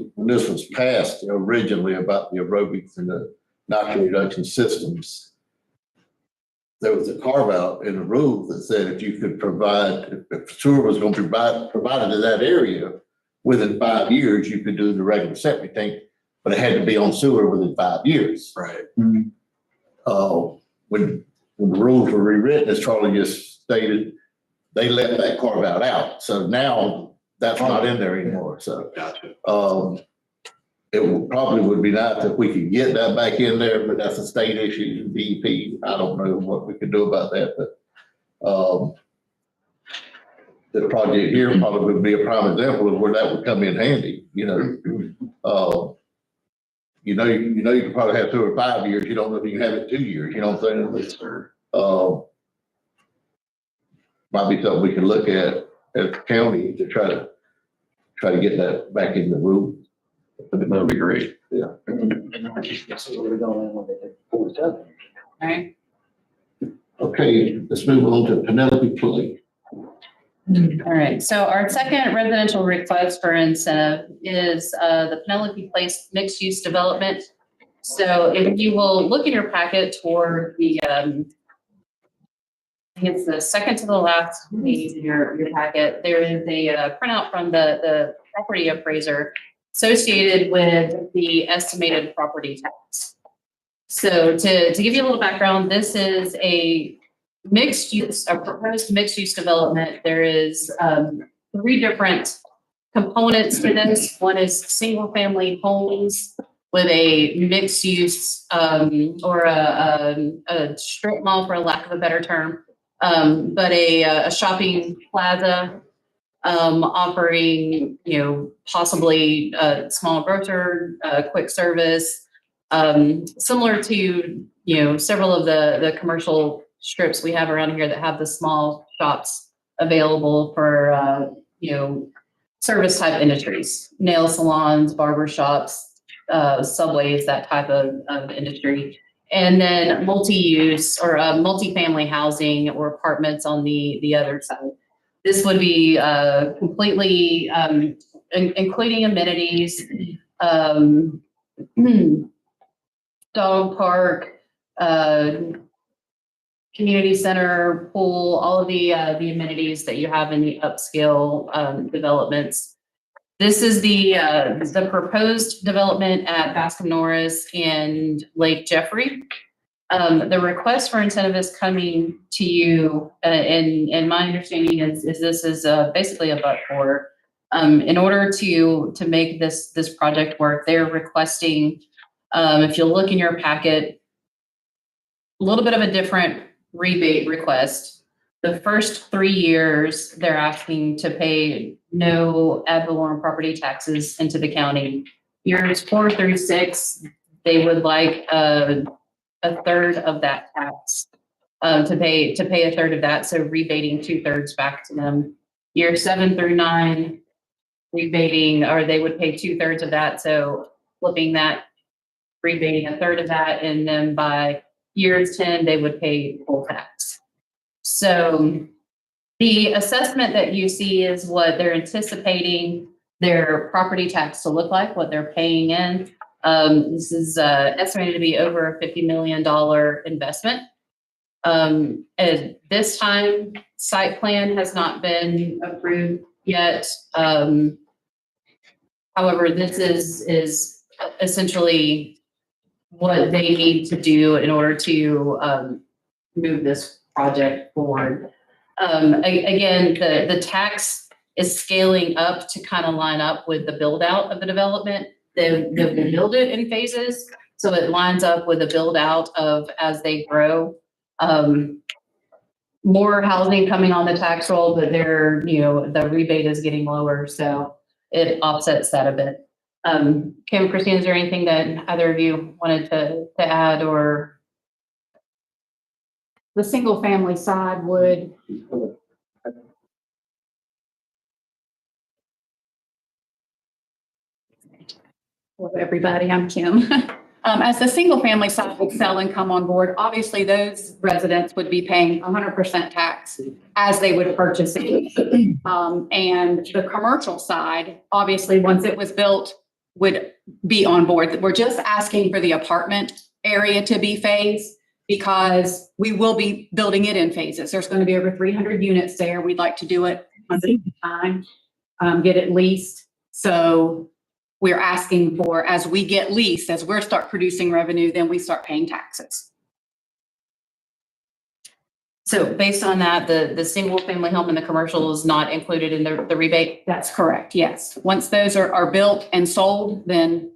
was passed originally about the aerobics and the nitrogen reduction systems, there was a carve out in the rule that said if you could provide, if sewer was going to be provided to that area, within 5 years, you could do the regular septic tank, but it had to be on sewer within 5 years. Right. When the rules were rewritten, as Charlie just stated, they left that carve out. So now that's not in there anymore. So Gotcha. it probably would be nice if we could get that back in there, but that's a state issue, DEP. I don't know what we could do about that, but the project here probably would be a prime example of where that would come in handy. You know, you could probably have 2 or 5 years. You don't know if you can have it 2 years. You know what I'm saying? Yes, sir. Might be something we could look at as a county to try to get that back in the rule. That would be great. Yeah. All right. Okay, let's move on to Penelope Clay. All right, so our second residential request for incentive is the Penelope Place mixed-use development. So if you will look in your packet toward the, I think it's the second to the last page in your packet, there is a printout from the property appraiser associated with the estimated property tax. So to give you a little background, this is a proposed mixed use development. There is 3 different components to this. One is single family homes with a mixed use or a strip mall, for lack of a better term, but a shopping plaza offering, possibly a small grocer, quick service, similar to, several of the commercial strips we have around here that have the small shops available for, service type industries, nail salons, barber shops, subways, that type of industry. And then multi-use or multifamily housing or apartments on the other side. This would be completely including amenities, dog park, community center, pool, all of the amenities that you have in the upscale developments. This is the proposed development at Bascom Norris and Lake Jeffrey. The request for incentive is coming to you, and my understanding is this is basically a but-for. In order to make this project work, they're requesting, if you'll look in your packet, a little bit of a different rebate request. The first 3 years, they're asking to pay no ad valorem property taxes into the county. Years 4 through 6, they would like a third of that tax to pay a third of that, so rebating 2/3 back to them. Year 7 through 9, rebating, or they would pay 2/3 of that, so flipping that, rebating a third of that, and then by years 10, they would pay full tax. So the assessment that you see is what they're anticipating their property tax to look like, what they're paying in. This is estimated to be over a $50 million investment. At this time, site plan has not been approved yet. However, this is essentially what they need to do in order to move this project forward. Again, the tax is scaling up to kind of line up with the build out of the development. They will build it in phases, so it lines up with the build out of as they grow. More housing coming on the tax roll, but the rebate is getting lower, so it offsets that a bit. Kim, Christine, is there anything that either of you wanted to add? Or The single family side would, hello, everybody, I'm Kim. As the single family side would sell and come on board, obviously those residents would be paying 100% tax as they would purchase it. And the commercial side, obviously, once it was built, would be on board. We're just asking for the apartment area to be phased because we will be building it in phases. There's going to be over 300 units there. We'd like to do it one at a time, get it leased. So we're asking for, as we get leased, as we start producing revenue, then we start paying taxes. so based on that, the single family home and the commercial is not included in the rebate? That's correct, yes. Once those are built and sold, then,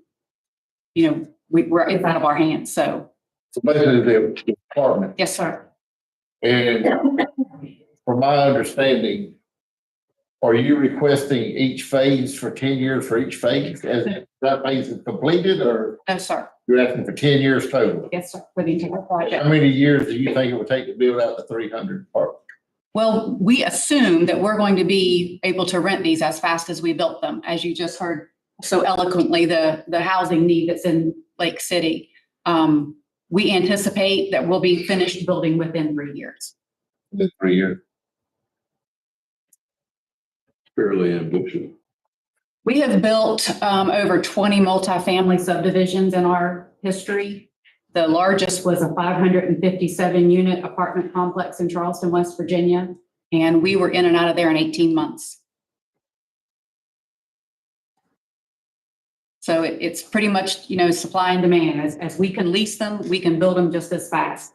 we're, it's out of our hands, so. So basically the apartment. Yes, sir. And from my understanding, are you requesting each phase for 10 years for each phase as that phase is completed, or No, sir. you're asking for 10 years total? Yes, sir, for the entire project. How many years do you think it would take to build out the 300 apartments? Well, we assume that we're going to be able to rent these as fast as we built them, as you just heard so eloquently, the housing need that's in Lake City. We anticipate that we'll be finished building within 3 years. In 3 years. Fairly ambitious. We have built over 20 multifamily subdivisions in our history. The largest was a 557 unit apartment complex in Charleston, West Virginia, and we were in and out of there in 18 months. So it's pretty much, supply and demand. As we can lease them, we can build them just as fast.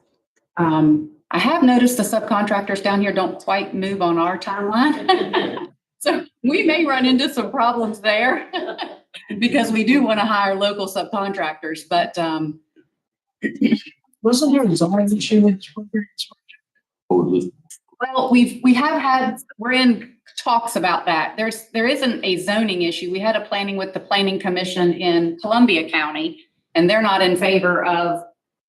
I have noticed the subcontractors down here don't quite move on our timeline. So we may run into some problems there because we do want to hire local subcontractors, but Wasn't there a zoning issue with this program? well, we're in talks about that. There isn't a zoning issue. We had a planning with the Planning Commission in Columbia County, and they're not in favor of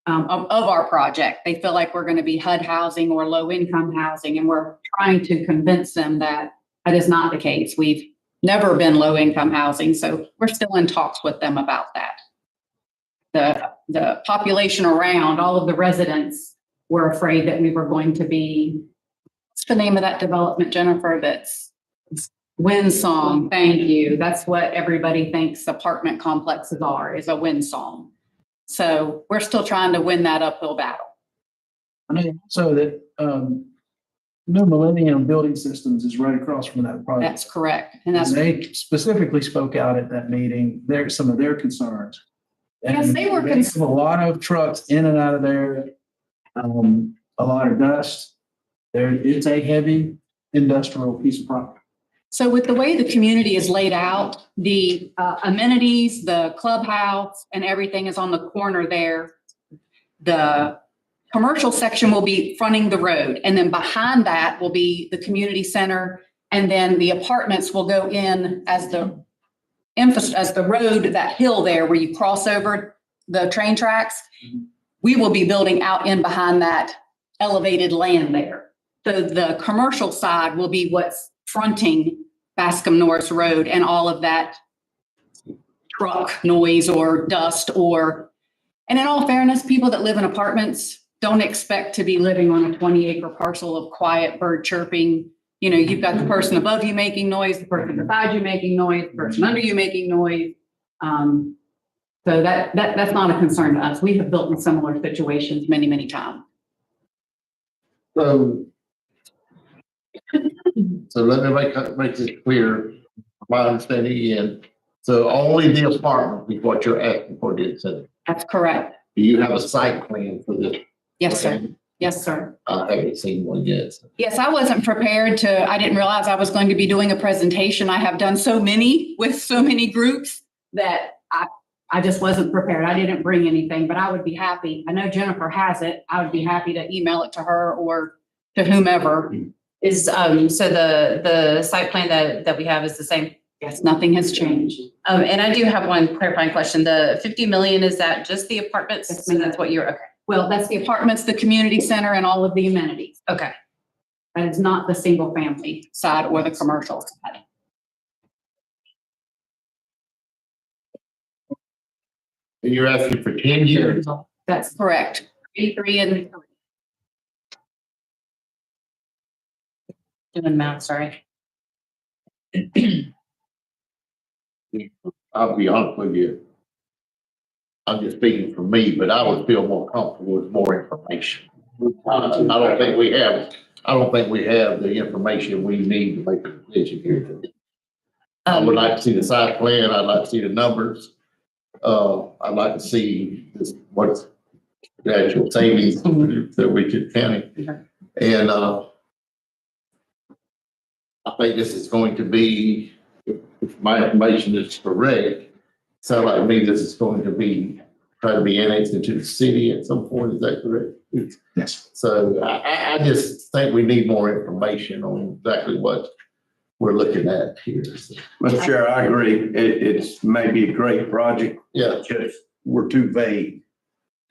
of our project. They feel like we're going to be HUD housing or low income housing, and we're trying to convince them that that is not the case. We've never been low income housing, so we're still in talks with them about that. The population around, all of the residents were afraid that we were going to be, what's the name of that development, Jennifer? That's Windsong. Thank you. That's what everybody thinks apartment complexes are, is a Windsong. So we're still trying to win that uphill battle. I know so that, New Millennium Building Systems is right across from that project. That's correct. And And that's, they specifically spoke out at that meeting, some of their concerns. Yes, they were And have a lot of trucks in and out of there, a lot of dust. It's a heavy industrial piece of property. so with the way the community is laid out, the amenities, the clubhouse and everything is on the corner there. The commercial section will be fronting the road, and then behind that will be the community center. And then the apartments will go in as the road, that hill there where you cross over the train tracks. We will be building out in behind that elevated land there. So the commercial side will be what's fronting Bascom Norris Road and all of that truck noise or dust and in all fairness, people that live in apartments don't expect to be living on a 20-acre parcel of quiet bird chirping. You know, you've got the person above you making noise, the person beside you making noise, the person under you making noise. So that's not a concern to us. We have built in similar situations many, many times. So let me make this clear, my understanding again. So only the apartment is what you're asking for, did it? That's correct. Do you have a site plan for this? Yes, sir. Yes, sir. I haven't seen one yet. Yes, I wasn't prepared I didn't realize I was going to be doing a presentation. I have done so many with so many groups that I just wasn't prepared. I didn't bring anything, but I would be happy. I know Jennifer has it. I would be happy to email it to her or to whomever. Is, so the site plan that we have is the same? Yes, nothing has changed. And I do have one clarifying question. The 50 million, is that just the apartments? Yes, So that's what you're, okay. Well, that's the apartments, the community center, and all of the amenities. Okay. That is not the single family side or the commercial side. And you're asking for 10 years? That's correct. 83 and Doing math, sorry. I'll be honest with you. I'm just speaking for me, but I would feel more comfortable with more information. I don't think we have the information we need to make a decision here. I would like to see the site plan. I'd like to see the numbers. I'd like to see what's the actual savings that we could county. And I think this is going to be, if my information is correct, sound like to me this is going to be, try to be annexed into the city at some point. Is that correct? Yes. So I just think we need more information on exactly what we're looking at here. So, Mr. Chair, I agree. It's maybe a great project. yeah, Just we're too vague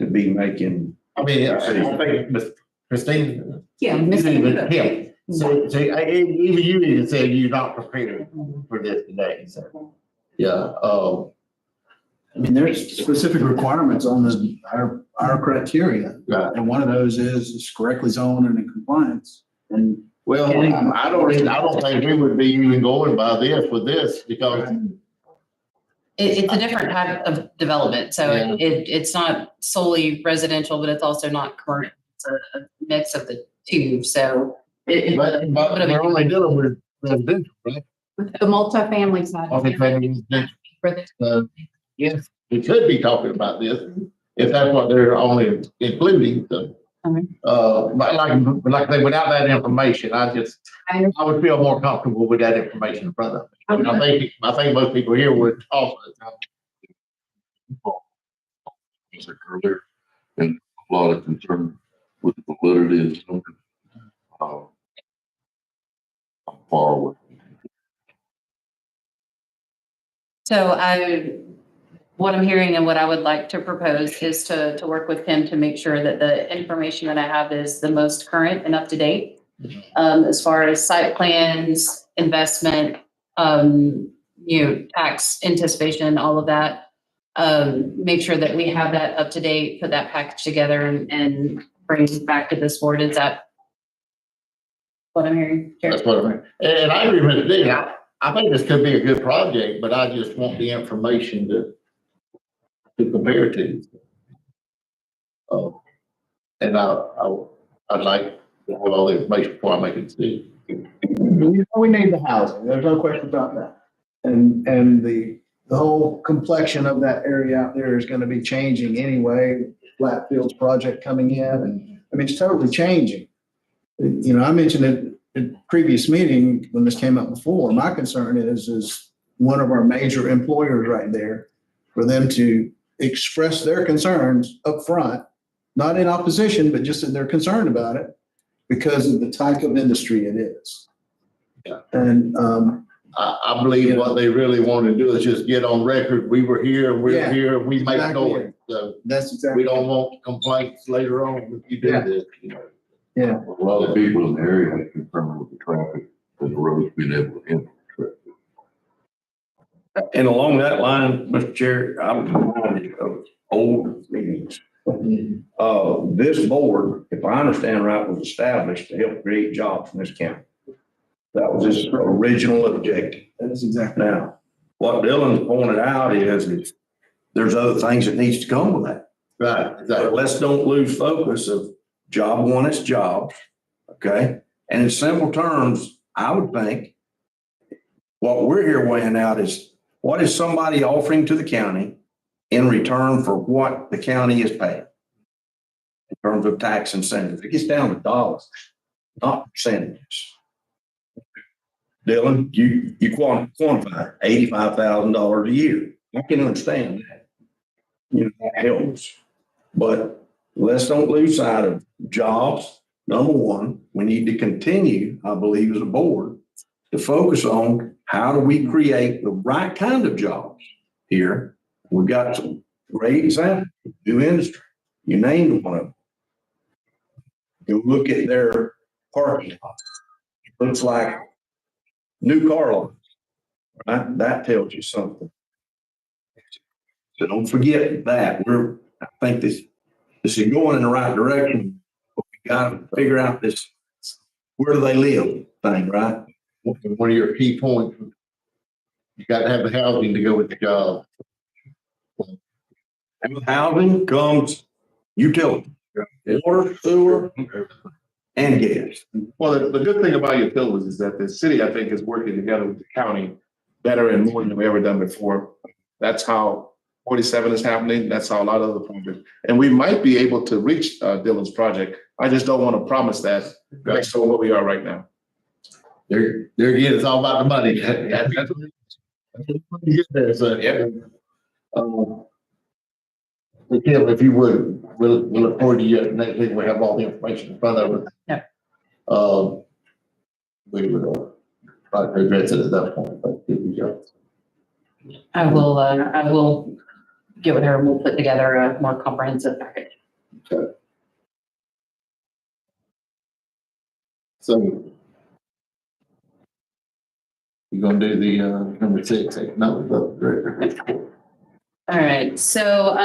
to be making. I mean, I think Ms. Christine. yeah, Him. So even you even said you're not prepared for this today. So, yeah. I mean, there's specific requirements on our criteria. Right. And one of those is correctly zoned and in compliance. And Well, I don't think we would be even going by this with this because It's a different type of development. So Yeah. it's not solely residential, but it's also not commercial. It's a mix of the two. So but we're only dealing with residential, right? With the multifamily side. For the- Yes, we could be talking about this if that's what they're only including. So, but like I say, without that information, I would feel more comfortable with that information in front of me. And I think most people here would also. Earlier, and a lot of concern with the validity of something. I'm far away. So what I'm hearing and what I would like to propose is to work with Kim to make sure that the information that I have is the most current and up to date. As far as site plans, investment, tax anticipation, all of that. Make sure that we have that up to date, put that package together and bring it back to this board. Is that what I'm hearing? Chair? That's what I mean. And I agree with it. Dee. I think this could be a good project, but I just want the information to compare to. And I'd like to have all the information before I make a decision. We need the housing. There's no question about that. And the whole complexion of that area out there is going to be changing anyway. Flatfields project coming in, and I mean, it's totally changing. You know, I mentioned it in previous meeting when this came up before. My concern is one of our major employers right there, for them to express their concerns up front, not in opposition, but just that they're concerned about it because of the type of industry it is. Yeah. And I believe what they really want to do is just get on record. We were here, Yeah, here, we make exactly. noise. So that's exactly. we don't want complaints later on if you do Yeah. this, you know. Yeah. A lot of people in the area have concern with the traffic and the roads being able to handle traffic. And along that line, Mr. Chair, I'm reminded of old meetings. This board, if I understand right, was established to help create jobs in this county. That was its original objective. That is exactly. Now, what Dylan's pointed out is there's other things that needs to come with that. Right, But exactly. let's don't lose focus of job one is jobs, okay? And in simple terms, I would think what we're here weighing out is what is somebody offering to the county in return for what the county is paying in terms of tax incentives. It gets down to dollars, not percentages. Dylan, you quantify $85,000 a year. I can understand that. You know, that helps. But let's don't lose sight of jobs. Number one, we need to continue, I believe, as a board, to focus on how do we create the right kind of jobs here. We've got some great examples, new industry. You named one of them. Go look at their parking lot. It looks like new car lots, right? That tells you something. So don't forget that. I think this is going in the right direction. But we got to figure out this, where do they live thing, right? One of your key points, you got to have the housing to go with the job. And with housing comes utility, water, sewer, and gas. Well, the good thing about utilities is that the city, I think, is working together with the county better and more than we've ever done before. That's how 47 is happening. That's how a lot of other projects. And we might be able to reach Dylan's project. I just don't want to promise that based on where we are right now. There again, it's all about the money. So, yeah. Kim, if you would, we'll look forward to you next week. We have all the information in front of us. Yeah. We would try to address it at that point. But good job. I will get with her and we'll put together a more comprehensive package. Okay. So you're gonna do the number 6, economic director. All right, so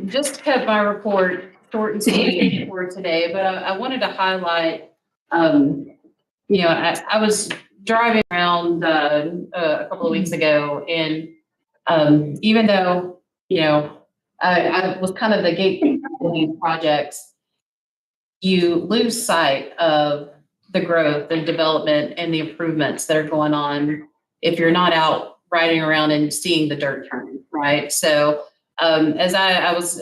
just to cut my report short and sweet for today, but I wanted to highlight, I was driving around a couple of weeks ago, and even though, I was kind of the gatekeeper of these projects, you lose sight of the growth and development and the improvements that are going on if you're not out riding around and seeing the dirt turn, right? So as I was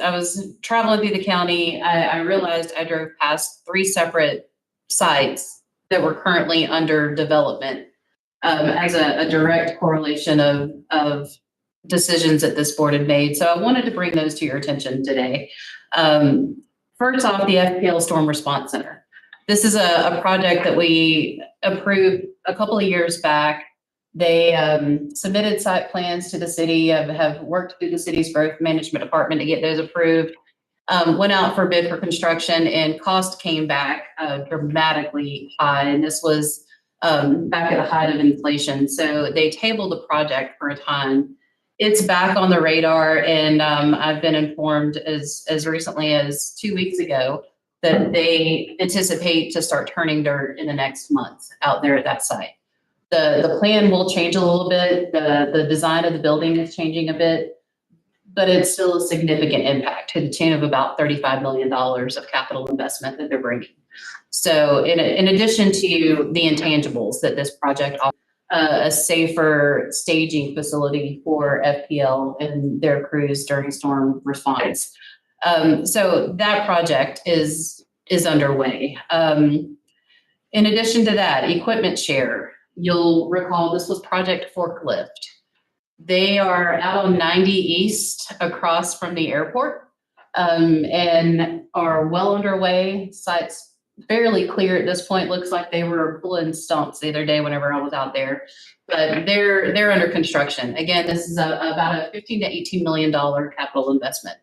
traveling through the county, I realized I drove past 3 separate sites that were currently under development as a direct correlation of decisions that this board had made. So I wanted to bring those to your attention today. First off, the FPL Storm Response Center. This is a project that we approved a couple of years back They submitted site plans to the city, have worked through the city's growth management department to get those approved. Went out for bid for construction and cost came back dramatically high. And this was back at the height of inflation. So they tabled the project for a time. It's back on the radar, and I've been informed as recently as 2 weeks ago that they anticipate to start turning dirt in the next month out there at that site. The plan will change a little bit. The design of the building is changing a bit, but it's still a significant impact to the tune of about $35 million of capital investment that they're bringing. So in addition to the intangibles that this project offers, a safer staging facility for FPL and their crews during storm response. So that project is underway. In addition to that, equipment share. You'll recall this was Project Forklift. They are out on 90 East across from the airport and are well underway. Site's fairly clear at this point. Looks like they were pulling stumps the other day whenever I was out there, but they're under construction. Again, this is about a $15 to $18 million capital investment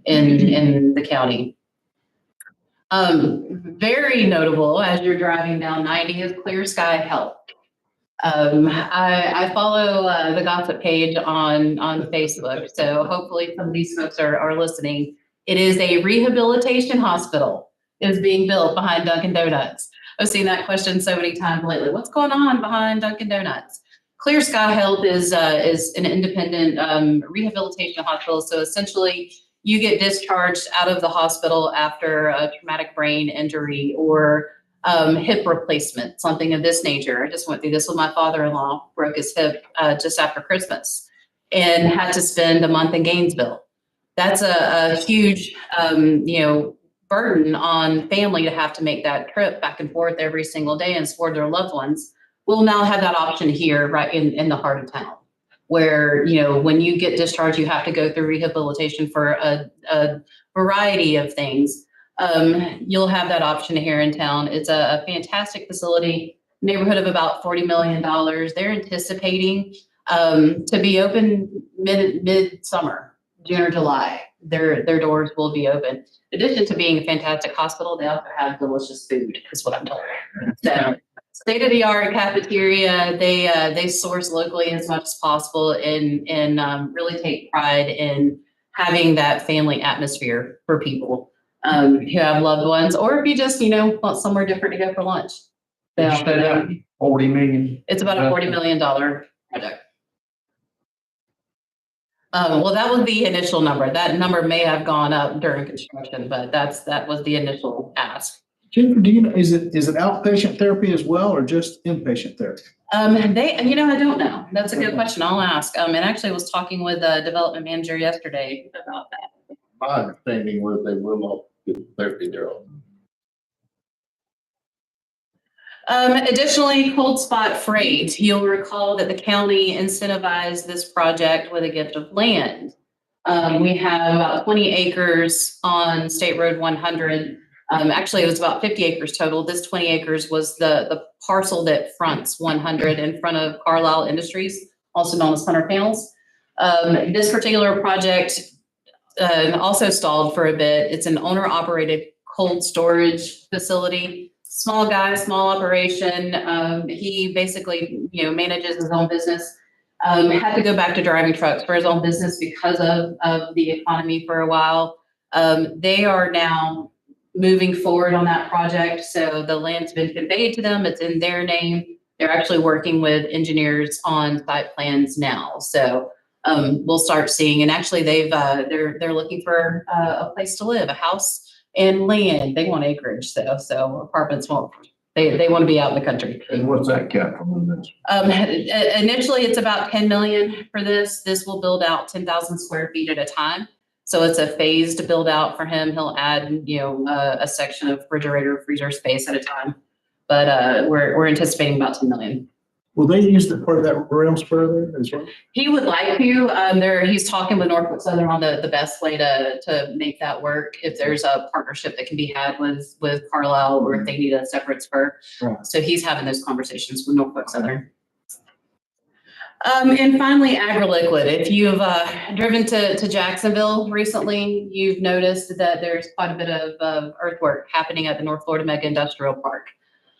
in the county. Very notable as you're driving down 90 is Clear Sky Health. I follow the gossip page on Facebook, so hopefully some of these folks are listening. It is a rehabilitation hospital is being built behind Dunkin' Donuts. I've seen that question so many times lately. What's going on behind Dunkin' Donuts? Clear Sky Health is an independent rehabilitation hospital. So essentially, you get discharged out of the hospital after a traumatic brain injury or hip replacement, something of this nature. I just went through this with my father-in-law, broke his hip just after Christmas and had to spend a month in Gainesville. That's a huge, burden on family to have to make that trip back and forth every single day and support their loved ones. We'll now have that option here right in the heart of town where, when you get discharged, you have to go through rehabilitation for a variety of things. You'll have that option here in town. It's a fantastic facility, neighborhood of about $40 million. They're anticipating to be open mid-summer, June or July. Their doors will be open. In addition to being a fantastic hospital, they also have delicious food, is what I'm told. So, state-of-the-art cafeteria. They source locally as much as possible and really take pride in having that family atmosphere for people who have loved ones, or if you just want somewhere different to go for lunch. So, 40 million. it's about a $40 million project. Well, that was the initial number. That number may have gone up during construction, but that was the initial ask. Jennifer, do you know, is it outpatient therapy as well, or just inpatient therapy? I don't know. That's a good question. I'll ask. And actually I was talking with a development manager yesterday about that. My understanding was they will all get therapy there. Additionally, cold spot freight. You'll recall that the county incentivized this project with a gift of land. We have about 20 acres on State Road 100. Actually, it was about 50 acres total. This 20 acres was the parcel that fronts 100 in front of Carlisle Industries, also known as Hunter Panels. This particular project also stalled for a bit. It's an owner-operated cold storage facility. Small guy, small operation. He basically, manages his own business. Had to go back to driving trucks for his own business because of the economy for a while. They are now moving forward on that project. So the land's been conveyed to them. It's in their name. They're actually working with engineers on site plans now. So we'll start seeing. And actually, they're looking for a place to live, a house. And land, they want acreage though, so apartments won't. They want to be out in the country. And what's that capital on this? Initially, it's about 10 million for this. This will build out 10,000 square feet at a time. So it's a phased build out for him. He'll add, a section of refrigerator, freezer space at a time. But we're anticipating about 10 million. Will they use the part of that rail spur there as well? He would like to. He's talking with Norfolk Southern on the best way to make that work. If there's a partnership that can be had with Carlisle, or if they need a separate spur. Right. So he's having those conversations with Norfolk Southern. And finally, AgriLiquid. If you've driven to Jacksonville recently, you've noticed that there's quite a bit of earthwork happening at the North Florida Mega Industrial Park.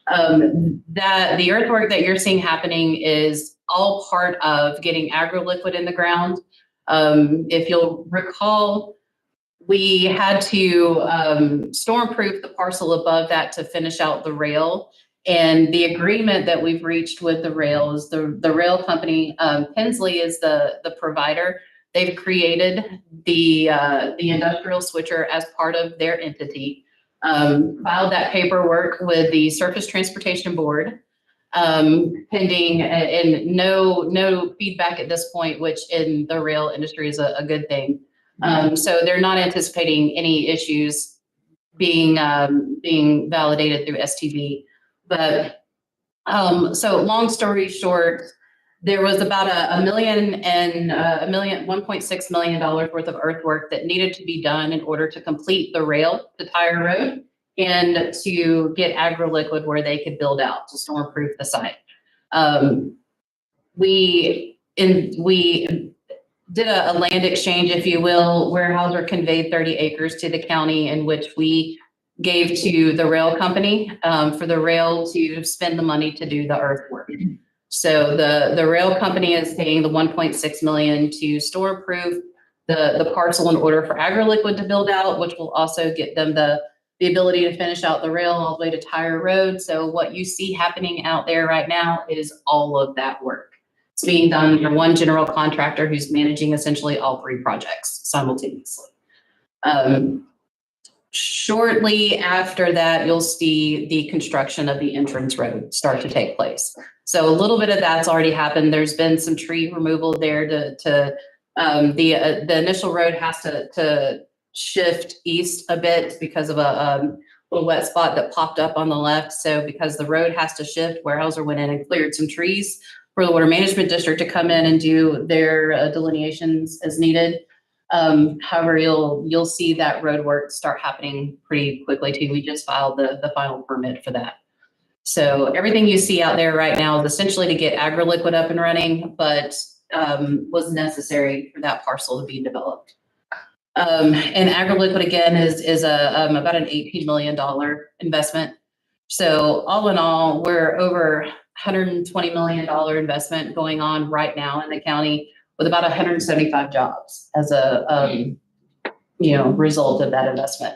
That the earthwork that you're seeing happening is all part of getting AgriLiquid in the ground. If you'll recall, we had to storm-proof the parcel above that to finish out the rail. And the agreement that we've reached with the rail is the rail company, Pensley is the provider. They've created the industrial switcher as part of their entity, filed that paperwork with the Surface Transportation Board, pending and no feedback at this point, which in the rail industry is a good thing. So they're not anticipating any issues being validated through STB. But so long story short, there was about $1.6 million worth of earthwork that needed to be done in order to complete the rail to Tire Road and to get AgriLiquid where they could build out to storm-proof the site. We did a land exchange, if you will. Weyerhaeuser conveyed 30 acres to the county, in which we gave to the rail company for the rail to spend the money to do the earthwork. So the rail company is paying the 1.6 million to storm-proof the parcel in order for AgriLiquid to build out, which will also get them the ability to finish out the rail all the way to Tire Road. So what you see happening out there right now is all of that work. It's being done under one general contractor who's managing essentially all three projects simultaneously. Shortly after that, you'll see the construction of the entrance road start to take place. So a little bit of that's already happened. There's been some tree removal there the initial road has to shift east a bit because of a little wet spot that popped up on the left. So because the road has to shift, Weyerhaeuser went in and cleared some trees for the Water Management District to come in and do their delineations as needed. However, you'll see that road work start happening pretty quickly too. We just filed the final permit for that. So everything you see out there right now is essentially to get AgriLiquid up and running, but was necessary for that parcel to be developed. And AgriLiquid again is about an $18 million investment. So all in all, we're over $120 million investment going on right now in the county, with about 175 jobs as a result of that investment.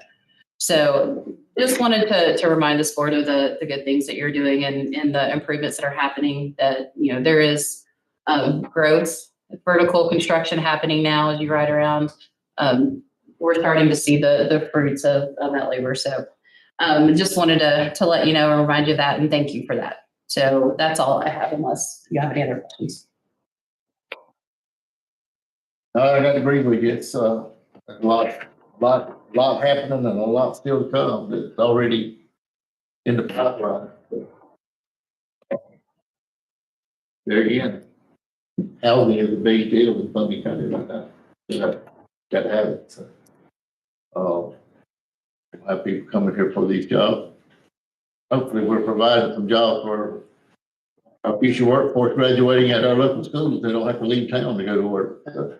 So just wanted to remind this board of the good things that you're doing and the improvements that are happening, that there is growth, vertical construction happening now as you ride around. We're starting to see the fruits of that labor. So just wanted to let you know and remind you of that, and thank you for that. So that's all I have, unless you have any other questions. I got to agree with you. It's a lot happening and a lot still to come. It's already in the pipeline. There again, housing is a big deal in Columbia County right now. Got to have it. So, we'll have people coming here for these jobs. Hopefully, we're providing some jobs for our future workforce graduating at our local schools. They don't have to leave town to go to work. So,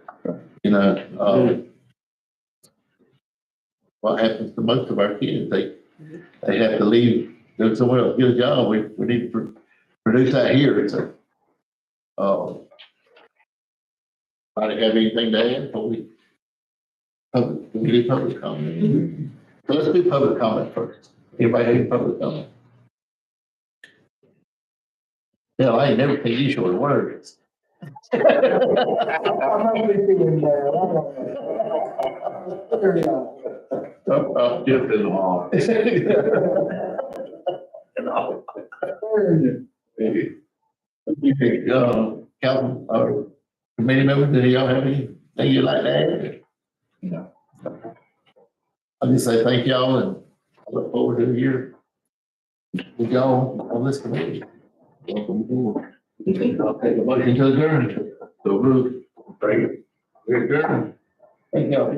what happens to most of our kids? They have to leave, go somewhere else, get a job. We need to produce that here. So, anybody have anything to add before we do public comment? So let's do public comment first. Anybody have any public comment? Yeah, I ain't never seen you short of words. Just in all. Council or committee members, do y'all have anything you'd like to add? No. I'll just say thank y'all, and I look forward to your with y'all on this committee. Welcome aboard. I'll take a motion to adjourn. So moved. Thank you. We're adjourned. Thank y'all.